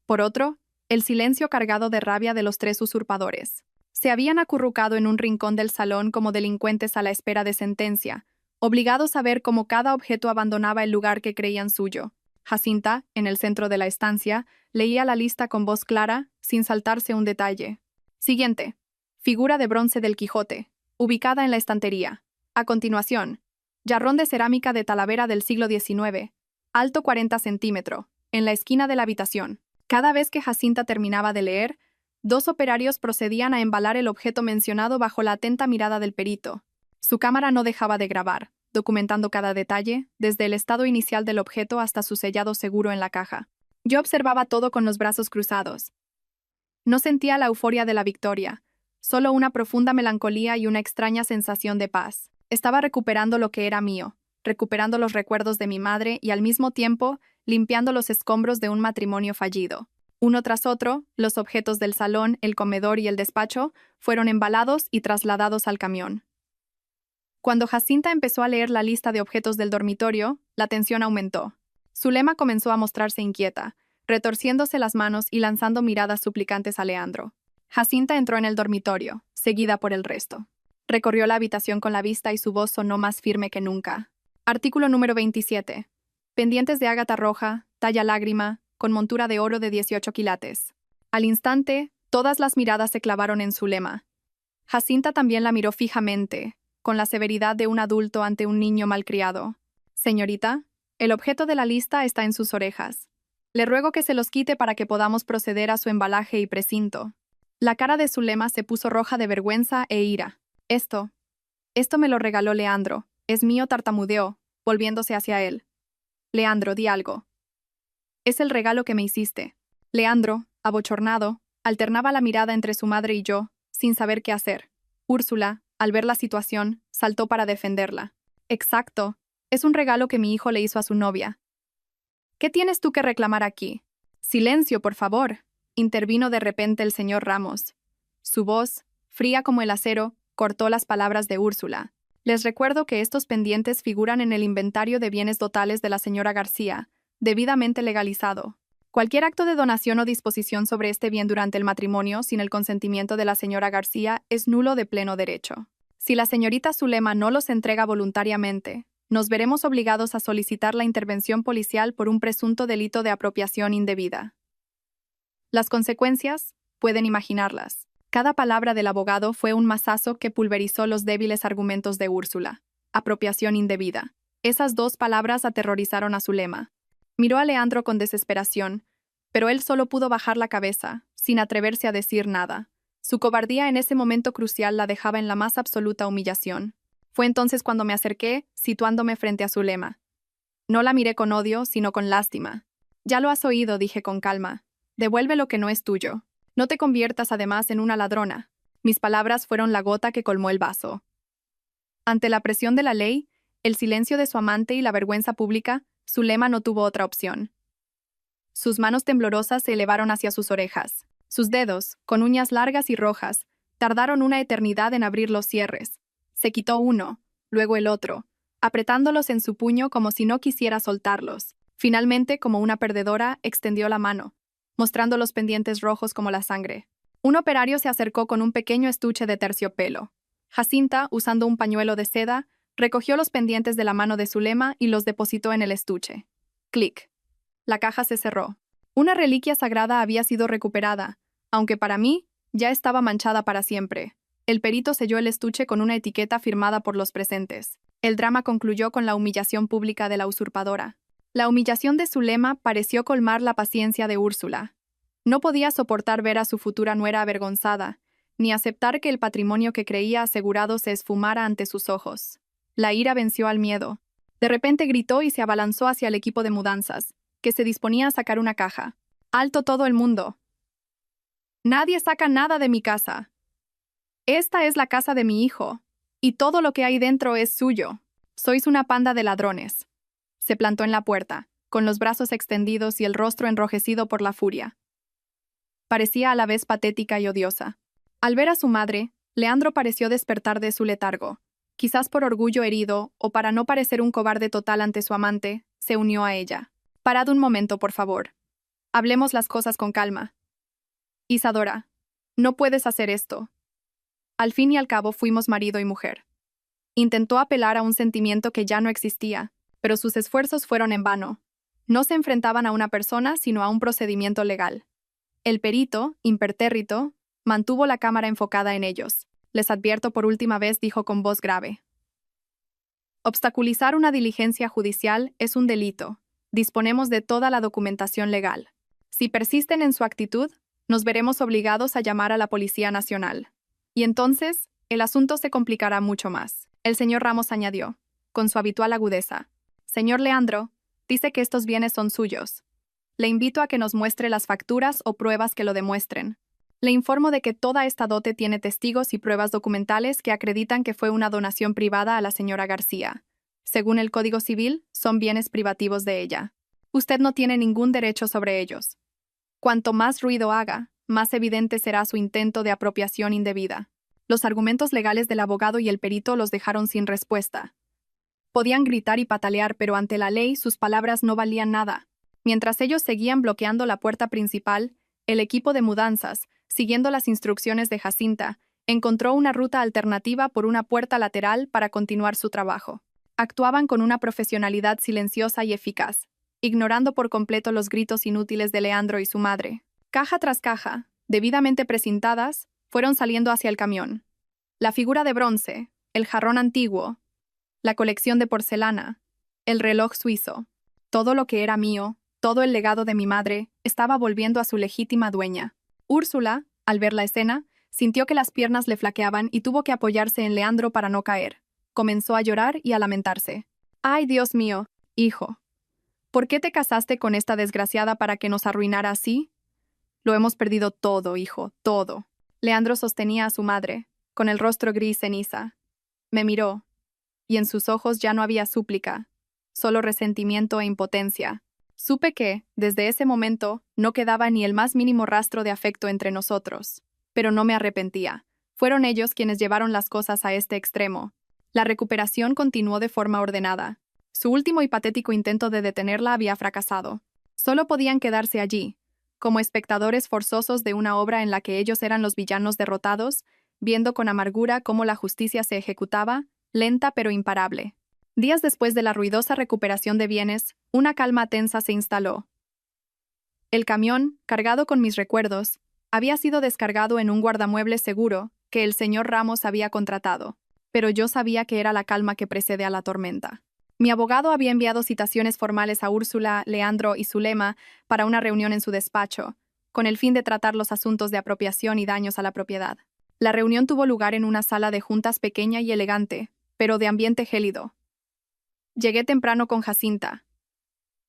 Por otro, el silencio cargado de rabia de los tres usurpadores. Se habían acurrucado en un rincón del salón como delincuentes a la espera de sentencia, obligados a ver cómo cada objeto abandonaba el lugar que creían suyo. Jacinta, en el centro de la estancia, leía la lista con voz clara, sin saltarse un detalle. Siguiente. Figura de bronce del Quijote, ubicada en la estantería. A continuación, jarrón de cerámica de Talavera del siglo XIX, alto 40 centímetros, en la esquina de la habitación. Cada vez que Jacinta terminaba de leer, 2 operarios procedían a embalar el objeto mencionado bajo la atenta mirada del perito. Su cámara no dejaba de grabar, documentando cada detalle, desde el estado inicial del objeto hasta su sellado seguro en la caja. Yo observaba todo con los brazos cruzados. No sentía la euforia de la victoria, solo una profunda melancolía y una extraña sensación de paz. Estaba recuperando lo que era mío, recuperando los recuerdos de mi madre y al mismo tiempo limpiando los escombros de un matrimonio fallido. Uno tras otro, los objetos del salón, el comedor y el despacho fueron embalados y trasladados al camión. Cuando Jacinta empezó a leer la lista de objetos del dormitorio, la tensión aumentó. Zulema comenzó a mostrarse inquieta, retorciéndose las manos y lanzando miradas suplicantes a Leandro. Jacinta entró en el dormitorio, seguida por el resto. Recorrió la habitación con la vista y su voz sonó más firme que nunca. Artículo número 27. Pendientes de ágata roja, talla lágrima, con montura de oro de 18 quilates. Al instante, todas las miradas se clavaron en Zulema. Jacinta también la miró fijamente, con la severidad de un adulto ante un niño malcriado. Señorita, el objeto de la lista está en sus orejas. Le ruego que se los quite para que podamos proceder a su embalaje y precinto. La cara de Zulema se puso roja de vergüenza e ira. Esto me lo regaló Leandro. Es mío, tartamudeó, volviéndose hacia él. Leandro, di algo. Es el regalo que me hiciste. Leandro, abochornado, alternaba la mirada entre su madre y yo, sin saber qué hacer. Úrsula, al ver la situación, saltó para defenderla. Exacto, es un regalo que mi hijo le hizo a su novia. ¿Qué tienes tú que reclamar aquí? Silencio, por favor, intervino de repente el señor Ramos. Su voz, fría como el acero, cortó las palabras de Úrsula. Les recuerdo que estos pendientes figuran en el inventario de bienes dotales de la señora García, debidamente legalizado. Cualquier acto de donación o disposición sobre este bien durante el matrimonio sin el consentimiento de la señora García es nulo de pleno derecho. Si la señorita Zulema no los entrega voluntariamente, nos veremos obligados a solicitar la intervención policial por un presunto delito de apropiación indebida. Las consecuencias, pueden imaginarlas. Cada palabra del abogado fue un mazazo que pulverizó los débiles argumentos de Úrsula. Apropiación indebida. Esas 2 palabras aterrorizaron a Zulema. Miró a Leandro con desesperación, pero él solo pudo bajar la cabeza, sin atreverse a decir nada. Su cobardía en ese momento crucial la dejaba en la más absoluta humillación. Fue entonces cuando me acerqué, situándome frente a Zulema. No la miré con odio, sino con lástima. Ya lo has oído, dije con calma. Devuelve lo que no es tuyo. No te conviertas además en una ladrona. Mis palabras fueron la gota que colmó el vaso. Ante la presión de la ley, el silencio de su amante y la vergüenza pública, Zulema no tuvo otra opción. Sus manos temblorosas se elevaron hacia sus orejas. Sus dedos, con uñas largas y rojas, tardaron una eternidad en abrir los cierres. Se quitó uno, luego el otro, apretándolos en su puño como si no quisiera soltarlos. Finalmente, como una perdedora, extendió la mano, mostrando los pendientes rojos como la sangre. Un operario se acercó con un pequeño estuche de terciopelo. Jacinta, usando un pañuelo de seda, recogió los pendientes de la mano de Zulema y los depositó en el estuche. Clic. La caja se cerró. Una reliquia sagrada había sido recuperada, aunque para mí ya estaba manchada para siempre. El perito selló el estuche con una etiqueta firmada por los presentes. El drama concluyó con la humillación pública de la usurpadora. La humillación de Zulema pareció colmar la paciencia de Úrsula. No podía soportar ver a su futura nuera avergonzada, ni aceptar que el patrimonio que creía asegurado se esfumara ante sus ojos. La ira venció al miedo. De repente gritó y se abalanzó hacia el equipo de mudanzas, que se disponía a sacar una caja. ¡Alto todo el mundo! Nadie saca nada de mi casa. Esta es la casa de mi hijo, y todo lo que hay dentro es suyo. Sois una panda de ladrones. Se plantó en la puerta, con los brazos extendidos y el rostro enrojecido por la furia. Parecía a la vez patética y odiosa. Al ver a su madre, Leandro pareció despertar de su letargo. Quizás por orgullo herido o para no parecer un cobarde total ante su amante, se unió a ella. Parad un momento, por favor. Hablemos las cosas con calma. Isadora, no puedes hacer esto. Al fin y al cabo fuimos marido y mujer. Intentó apelar a un sentimiento que ya no existía, pero sus esfuerzos fueron en vano. No se enfrentaban a una persona, sino a un procedimiento legal. El perito, impertérrito, mantuvo la cámara enfocada en ellos. Les advierto por última vez, dijo con voz grave. Obstaculizar una diligencia judicial es un delito. Disponemos de toda la documentación legal. Si persisten en su actitud, nos veremos obligados a llamar a la Policía Nacional. Y entonces, el asunto se complicará mucho más. El señor Ramos añadió, con su habitual agudeza. Señor Leandro, dice que estos bienes son suyos. Le invito a que nos muestre las facturas o pruebas que lo demuestren. Le informo de que toda esta dote tiene testigos y pruebas documentales que acreditan que fue una donación privada a la señora García. Según el Código Civil, son bienes privativos de ella. Usted no tiene ningún derecho sobre ellos. Cuanto más ruido haga, más evidente será su intento de apropiación indebida. Los argumentos legales del abogado y el perito los dejaron sin respuesta. Podían gritar y patalear, pero ante la ley sus palabras no valían nada. Mientras ellos seguían bloqueando la puerta principal, el equipo de mudanzas, siguiendo las instrucciones de Jacinta, encontró una ruta alternativa por una puerta lateral para continuar su trabajo. Actuaban con una profesionalidad silenciosa y eficaz, ignorando por completo los gritos inútiles de Leandro y su madre. Caja tras caja, debidamente precintadas, fueron saliendo hacia el camión. La figura de bronce, el jarrón antiguo, la colección de porcelana, el reloj suizo, todo lo que era mío, todo el legado de mi madre, estaba volviendo a su legítima dueña. Úrsula, al ver la escena, sintió que las piernas le flaqueaban y tuvo que apoyarse en Leandro para no caer. Comenzó a llorar y a lamentarse. «Ay, Dios mío, hijo. ¿Por qué te casaste con esta desgraciada para que nos arruinara así? Lo hemos perdido todo, hijo, todo». Leandro sostenía a su madre, con el rostro gris ceniza. Me miró, y en sus ojos ya no había súplica, solo resentimiento e impotencia. Supe que, desde ese momento, no quedaba ni el más mínimo rastro de afecto entre nosotros. Pero no me arrepentía. Fueron ellos quienes llevaron las cosas a este extremo. La recuperación continuó de forma ordenada. Su último y patético intento de detenerla había fracasado. Solo podían quedarse allí, como espectadores forzosos de una obra en la que ellos eran los villanos derrotados, viendo con amargura cómo la justicia se ejecutaba, lenta pero imparable. Días después de la ruidosa recuperación de bienes, una calma tensa se instaló. El camión, cargado con mis recuerdos, había sido descargado en un guardamuebles seguro que el señor Ramos había contratado, pero yo sabía que era la calma que precede a la tormenta. Mi abogado había enviado citaciones formales a Úrsula, Leandro y Zulema para una reunión en su despacho, con el fin de tratar los asuntos de apropiación y daños a la propiedad. La reunión tuvo lugar en una sala de juntas pequeña y elegante, pero de ambiente gélido. Llegué temprano con Jacinta.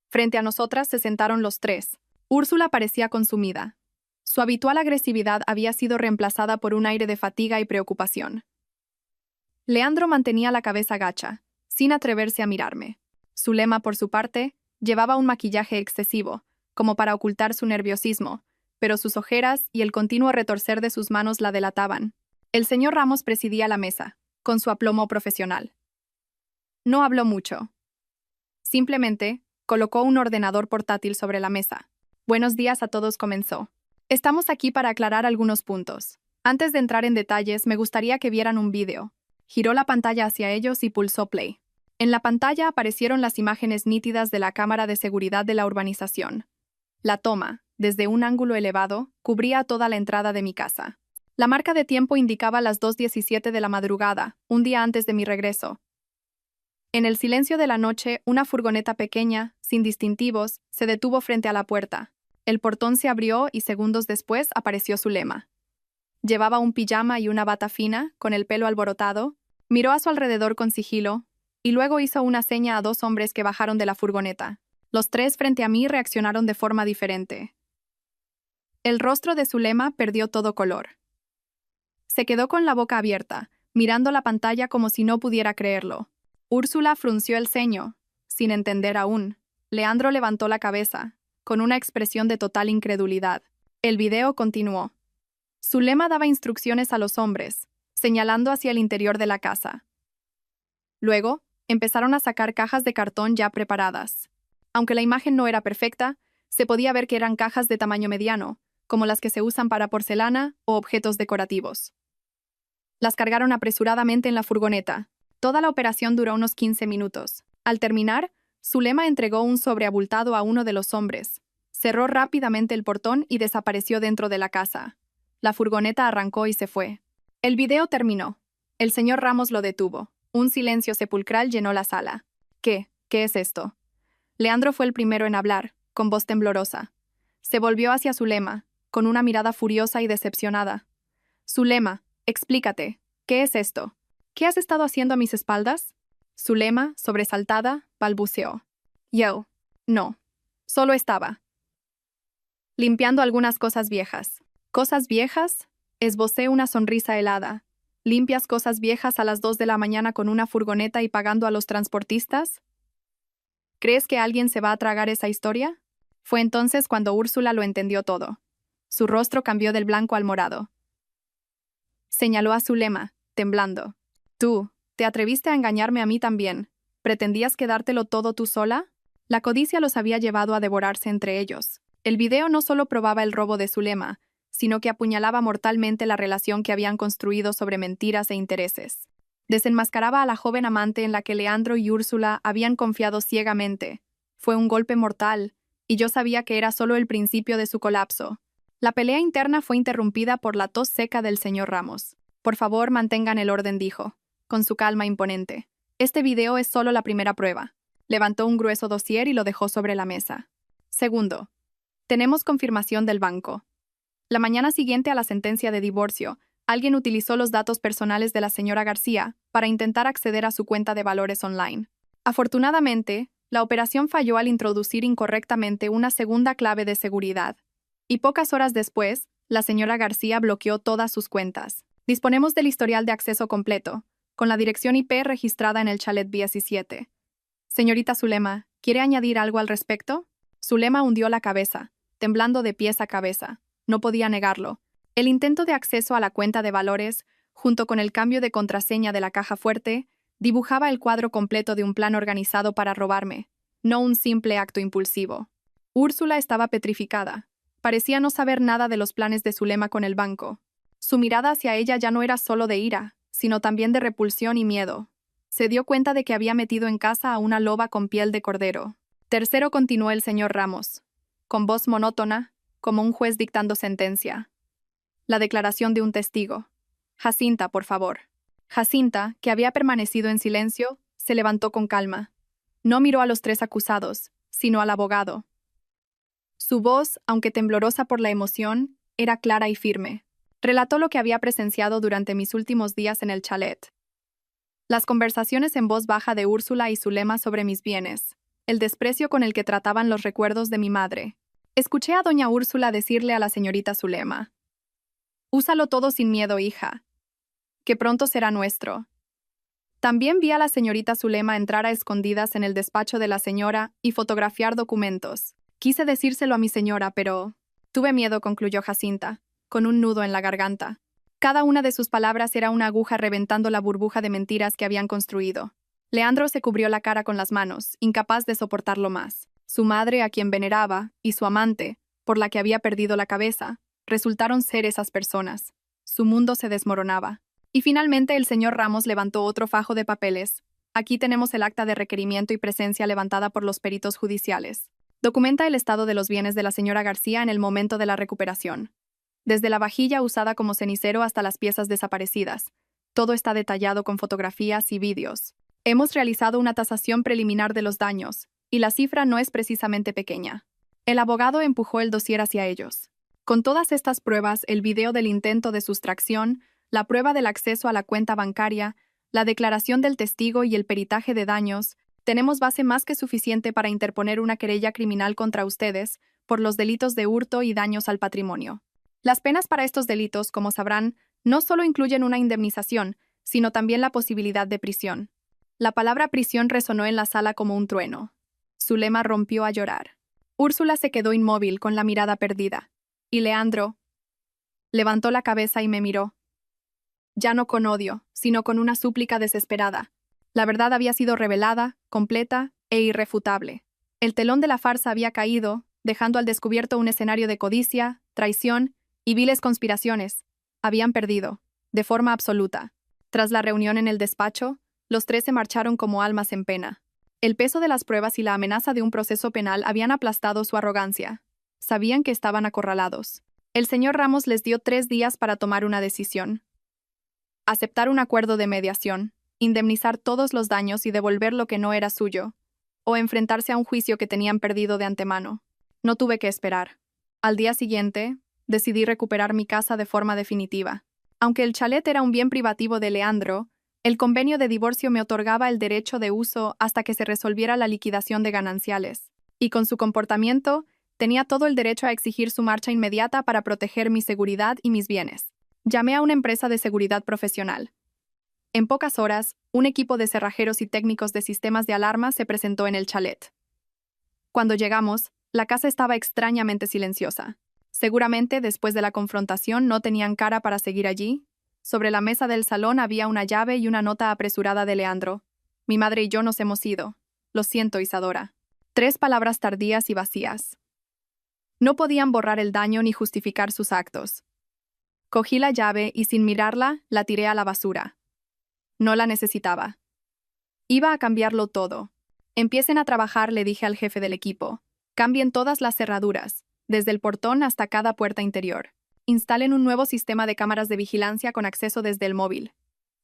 Frente a nosotras se sentaron los tres. Úrsula parecía consumida. Su habitual agresividad había sido reemplazada por un aire de fatiga y preocupación. Leandro mantenía la cabeza gacha, sin atreverse a mirarme. Zulema, por su parte, llevaba un maquillaje excesivo, como para ocultar su nerviosismo, pero sus ojeras y el continuo retorcer de sus manos la delataban. El señor Ramos presidía la mesa, con su aplomo profesional. No habló mucho. Simplemente, colocó un ordenador portátil sobre la mesa. Buenos días a todos, comenzó. Estamos aquí para aclarar algunos puntos. Antes de entrar en detalles, me gustaría que vieran un vídeo. Giró la pantalla hacia ellos y pulsó play. En la pantalla aparecieron las imágenes nítidas de la cámara de seguridad de la urbanización. La toma, desde un ángulo elevado, cubría toda la entrada de mi casa. La marca de tiempo indicaba las 2:17 de la madrugada, un día antes de mi regreso. En el silencio de la noche, una furgoneta pequeña, sin distintivos, se detuvo frente a la puerta. El portón se abrió y segundos después apareció Zulema. Llevaba un pijama y una bata fina, con el pelo alborotado, miró a su alrededor con sigilo, y luego hizo una seña a dos hombres que bajaron de la furgoneta. Los tres frente a mí reaccionaron de forma diferente. El rostro de Zulema perdió todo color. Se quedó con la boca abierta, mirando la pantalla como si no pudiera creerlo. Úrsula frunció el ceño, sin entender aún. Leandro levantó la cabeza, con una expresión de total incredulidad. El video continuó. Zulema daba instrucciones a los hombres, señalando hacia el interior de la casa. Luego, empezaron a sacar cajas de cartón ya preparadas. Aunque la imagen no era perfecta, se podía ver que eran cajas de tamaño mediano, como las que se usan para porcelana o objetos decorativos. Las cargaron apresuradamente en la furgoneta. Toda la operación duró unos 15 minutos. Al terminar, Zulema entregó un sobre abultado a uno de los hombres. Cerró rápidamente el portón y desapareció dentro de la casa. La furgoneta arrancó y se fue. El video terminó. El señor Ramos lo detuvo. Un silencio sepulcral llenó la sala. ¿Qué? ¿Qué es esto? Leandro fue el primero en hablar, con voz temblorosa. Se volvió hacia Zulema, con una mirada furiosa y decepcionada. Zulema, explícate. ¿Qué es esto? ¿Qué has estado haciendo a mis espaldas? Zulema, sobresaltada, balbuceó. Yo. No. Solo estaba limpiando algunas cosas viejas. ¿Cosas viejas? Esbocé una sonrisa helada. ¿Limpias cosas viejas a las 2 de la mañana con una furgoneta y pagando a los transportistas? ¿Crees que alguien se va a tragar esa historia? Fue entonces cuando Úrsula lo entendió todo. Su rostro cambió del blanco al morado. Señaló a Zulema, temblando. Tú, ¿te atreviste a engañarme a mí también? ¿Pretendías quedártelo todo tú sola? La codicia los había llevado a devorarse entre ellos. El video no solo probaba el robo de Zulema, sino que apuñalaba mortalmente la relación que habían construido sobre mentiras e intereses. Desenmascaraba a la joven amante en la que Leandro y Úrsula habían confiado ciegamente. Fue un golpe mortal, y yo sabía que era solo el principio de su colapso. La pelea interna fue interrumpida por la tos seca del señor Ramos. Por favor, mantengan el orden, dijo, con su calma imponente. Este video es solo la primera prueba. Levantó un grueso dossier y lo dejó sobre la mesa. Segundo, tenemos confirmación del banco. La mañana siguiente a la sentencia de divorcio, alguien utilizó los datos personales de la señora García para intentar acceder a su cuenta de valores online. Afortunadamente, la operación falló al introducir incorrectamente una segunda clave de seguridad. Y pocas horas después, la señora García bloqueó todas sus cuentas. Disponemos del historial de acceso completo, con la dirección IP registrada en el chalet 17. Señorita Zulema, ¿quiere añadir algo al respecto? Zulema hundió la cabeza, temblando de pies a cabeza. No podía negarlo. El intento de acceso a la cuenta de valores, junto con el cambio de contraseña de la caja fuerte, dibujaba el cuadro completo de un plan organizado para robarme, no un simple acto impulsivo. Úrsula estaba petrificada. Parecía no saber nada de los planes de Zulema con el banco. Su mirada hacia ella ya no era solo de ira, sino también de repulsión y miedo. Se dio cuenta de que había metido en casa a una loba con piel de cordero. Tercero, continuó el señor Ramos, con voz monótona, como un juez dictando sentencia. La declaración de un testigo. Jacinta, por favor. Jacinta, que había permanecido en silencio, se levantó con calma. No miró a los tres acusados, sino al abogado. Su voz, aunque temblorosa por la emoción, era clara y firme. Relató lo que había presenciado durante mis últimos días en el chalet. Las conversaciones en voz baja de Úrsula y Zulema sobre mis bienes. El desprecio con el que trataban los recuerdos de mi madre. Escuché a doña Úrsula decirle a la señorita Zulema: «Úsalo todo sin miedo, hija, que pronto será nuestro». También vi a la señorita Zulema entrar a escondidas en el despacho de la señora y fotografiar documentos. Quise decírselo a mi señora, pero tuve miedo, concluyó Jacinta, con un nudo en la garganta. Cada una de sus palabras era una aguja reventando la burbuja de mentiras que habían construido. Leandro se cubrió la cara con las manos, incapaz de soportarlo más. Su madre, a quien veneraba, y su amante, por la que había perdido la cabeza, resultaron ser esas personas. Su mundo se desmoronaba. Y finalmente el señor Ramos levantó otro fajo de papeles. Aquí tenemos el acta de requerimiento y presencia levantada por los peritos judiciales. Documenta el estado de los bienes de la señora García en el momento de la recuperación. Desde la vajilla usada como cenicero hasta las piezas desaparecidas. Todo está detallado con fotografías y vídeos. Hemos realizado una tasación preliminar de los daños, y la cifra no es precisamente pequeña. El abogado empujó el dossier hacia ellos. Con todas estas pruebas, el video del intento de sustracción, la prueba del acceso a la cuenta bancaria, la declaración del testigo y el peritaje de daños, tenemos base más que suficiente para interponer una querella criminal contra ustedes por los delitos de hurto y daños al patrimonio. Las penas para estos delitos, como sabrán, no solo incluyen una indemnización, sino también la posibilidad de prisión. La palabra prisión resonó en la sala como un trueno. Zulema rompió a llorar. Úrsula se quedó inmóvil con la mirada perdida. Y Leandro levantó la cabeza y me miró. Ya no con odio, sino con una súplica desesperada. La verdad había sido revelada, completa e irrefutable. El telón de la farsa había caído, dejando al descubierto un escenario de codicia, traición y viles conspiraciones. Habían perdido, de forma absoluta. Tras la reunión en el despacho, los tres se marcharon como almas en pena. El peso de las pruebas y la amenaza de un proceso penal habían aplastado su arrogancia. Sabían que estaban acorralados. El señor Ramos les dio 3 días para tomar una decisión. Aceptar un acuerdo de mediación, indemnizar todos los daños y devolver lo que no era suyo, o enfrentarse a un juicio que tenían perdido de antemano. No tuve que esperar. Al día siguiente, decidí recuperar mi casa de forma definitiva. Aunque el chalet era un bien privativo de Leandro, el convenio de divorcio me otorgaba el derecho de uso hasta que se resolviera la liquidación de gananciales. Y con su comportamiento, tenía todo el derecho a exigir su marcha inmediata para proteger mi seguridad y mis bienes. Llamé a una empresa de seguridad profesional. En pocas horas, un equipo de cerrajeros y técnicos de sistemas de alarma se presentó en el chalet. Cuando llegamos, la casa estaba extrañamente silenciosa. Seguramente, después de la confrontación, no tenían cara para seguir allí. Sobre la mesa del salón había una llave y una nota apresurada de Leandro. Mi madre y yo nos hemos ido. Lo siento, Isadora. 3 palabras tardías y vacías. No podían borrar el daño ni justificar sus actos. Cogí la llave y sin mirarla, la tiré a la basura. No la necesitaba. Iba a cambiarlo todo. Empiecen a trabajar, le dije al jefe del equipo. Cambien todas las cerraduras, desde el portón hasta cada puerta interior. Instalen un nuevo sistema de cámaras de vigilancia con acceso desde el móvil.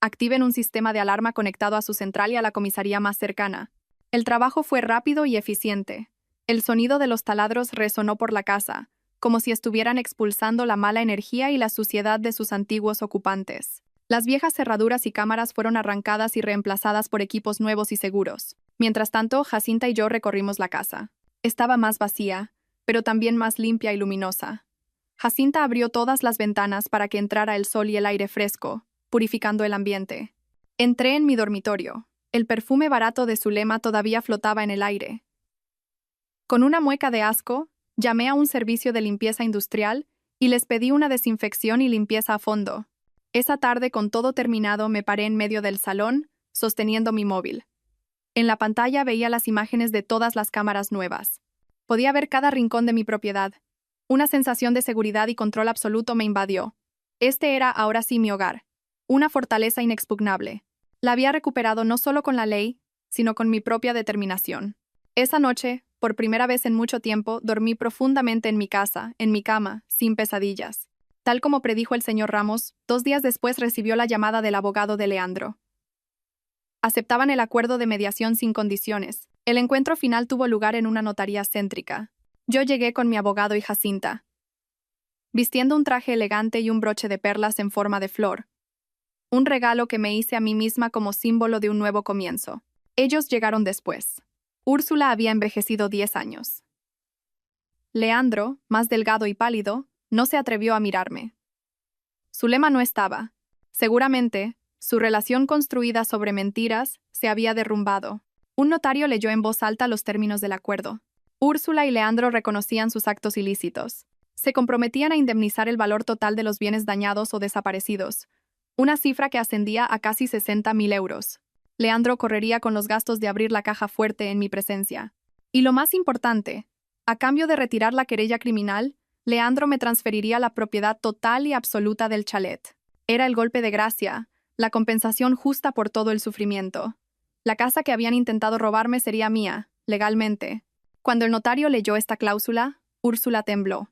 Activen un sistema de alarma conectado a su central y a la comisaría más cercana. El trabajo fue rápido y eficiente. El sonido de los taladros resonó por la casa, como si estuvieran expulsando la mala energía y la suciedad de sus antiguos ocupantes. Las viejas cerraduras y cámaras fueron arrancadas y reemplazadas por equipos nuevos y seguros. Mientras tanto, Jacinta y yo recorrimos la casa. Estaba más vacía, pero también más limpia y luminosa. Jacinta abrió todas las ventanas para que entrara el sol y el aire fresco, purificando el ambiente. Entré en mi dormitorio. El perfume barato de Zulema todavía flotaba en el aire. Con una mueca de asco, llamé a un servicio de limpieza industrial y les pedí una desinfección y limpieza a fondo. Esa tarde, con todo terminado, me paré en medio del salón, sosteniendo mi móvil. En la pantalla veía las imágenes de todas las cámaras nuevas. Podía ver cada rincón de mi propiedad. Una sensación de seguridad y control absoluto me invadió. Este era ahora sí mi hogar. Una fortaleza inexpugnable. La había recuperado no solo con la ley, sino con mi propia determinación. Esa noche, por primera vez en mucho tiempo, dormí profundamente en mi casa, en mi cama, sin pesadillas. Tal como predijo el señor Ramos, 2 días después recibió la llamada del abogado de Leandro. Aceptaban el acuerdo de mediación sin condiciones. El encuentro final tuvo lugar en una notaría céntrica. Yo llegué con mi abogado y Jacinta, vistiendo un traje elegante y un broche de perlas en forma de flor. Un regalo que me hice a mí misma como símbolo de un nuevo comienzo. Ellos llegaron después. Úrsula había envejecido 10 años. Leandro, más delgado y pálido, no se atrevió a mirarme. Zulema no estaba. Seguramente, su relación construida sobre mentiras se había derrumbado. Un notario leyó en voz alta los términos del acuerdo. Úrsula y Leandro reconocían sus actos ilícitos. Se comprometían a indemnizar el valor total de los bienes dañados o desaparecidos, una cifra que ascendía a casi 60.000 euros. Leandro correría con los gastos de abrir la caja fuerte en mi presencia. Y lo más importante, a cambio de retirar la querella criminal, Leandro me transferiría la propiedad total y absoluta del chalet. Era el golpe de gracia, la compensación justa por todo el sufrimiento. La casa que habían intentado robarme sería mía, legalmente. Cuando el notario leyó esta cláusula, Úrsula tembló.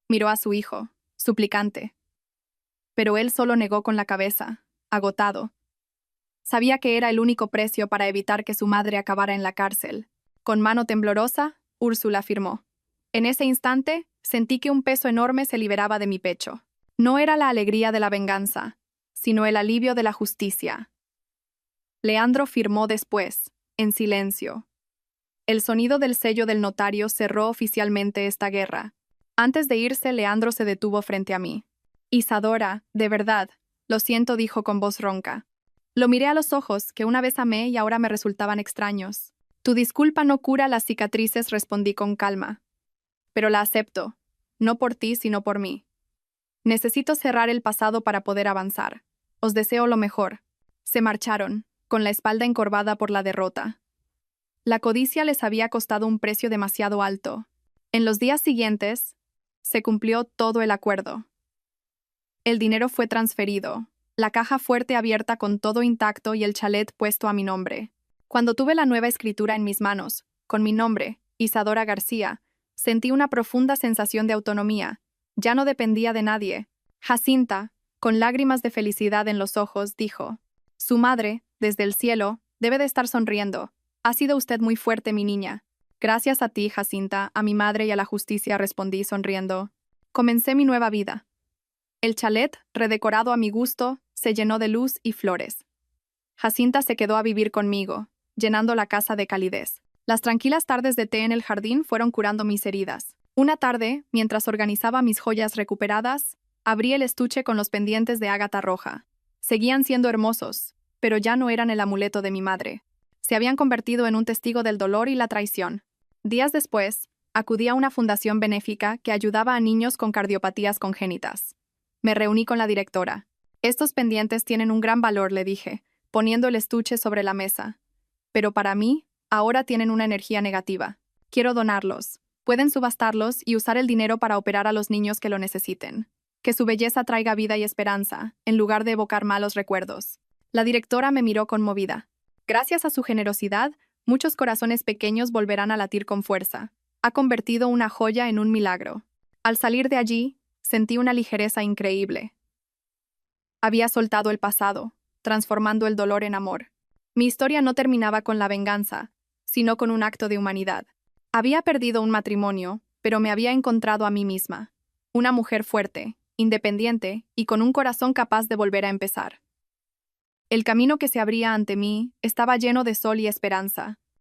Miró a su hijo, suplicante. Pero él solo negó con la cabeza, agotado. Sabía que era el único precio para evitar que su madre acabara en la cárcel. Con mano temblorosa, Úrsula afirmó. En ese instante, sentí que un peso enorme se liberaba de mi pecho. No era la alegría de la venganza, sino el alivio de la justicia. Leandro firmó después, en silencio. El sonido del sello del notario cerró oficialmente esta guerra. Antes de irse, Leandro se detuvo frente a mí. Isadora, de verdad, lo siento, dijo con voz ronca. Lo miré a los ojos, que una vez amé y ahora me resultaban extraños. Tu disculpa no cura las cicatrices, respondí con calma. Pero la acepto, no por ti, sino por mí. Necesito cerrar el pasado para poder avanzar. Os deseo lo mejor. Se marcharon, con la espalda encorvada por la derrota. La codicia les había costado un precio demasiado alto. En los días siguientes, se cumplió todo el acuerdo. El dinero fue transferido, la caja fuerte abierta con todo intacto y el chalet puesto a mi nombre. Cuando tuve la nueva escritura en mis manos, con mi nombre, Isadora García, sentí una profunda sensación de autonomía. Ya no dependía de nadie. Jacinta, con lágrimas de felicidad en los ojos, dijo: Su madre, desde el cielo, debe de estar sonriendo. Ha sido usted muy fuerte, mi niña. Gracias a ti, Jacinta, a mi madre y a la justicia, respondí sonriendo. Comencé mi nueva vida. El chalet, redecorado a mi gusto, se llenó de luz y flores. Jacinta se quedó a vivir conmigo, llenando la casa de calidez. Las tranquilas tardes de té en el jardín fueron curando mis heridas. Una tarde, mientras organizaba mis joyas recuperadas, abrí el estuche con los pendientes de ágata roja. Seguían siendo hermosos, pero ya no eran el amuleto de mi madre. Se habían convertido en un testigo del dolor y la traición. Días después, acudí a una fundación benéfica que ayudaba a niños con cardiopatías congénitas. Me reuní con la directora. Estos pendientes tienen un gran valor, le dije, poniendo el estuche sobre la mesa. Pero para mí, ahora tienen una energía negativa. Quiero donarlos. Pueden subastarlos y usar el dinero para operar a los niños que lo necesiten. Que su belleza traiga vida y esperanza, en lugar de evocar malos recuerdos. La directora me miró conmovida. Gracias a su generosidad, muchos corazones pequeños volverán a latir con fuerza. Ha convertido una joya en un milagro. Al salir de allí, sentí una ligereza increíble. Había soltado el pasado, transformando el dolor en amor. Mi historia no terminaba con la venganza, sino con un acto de humanidad. Había perdido un matrimonio, pero me había encontrado a mí misma. Una mujer fuerte, independiente y con un corazón capaz de volver a empezar. El camino que se abría ante mí estaba lleno de sol y esperanza.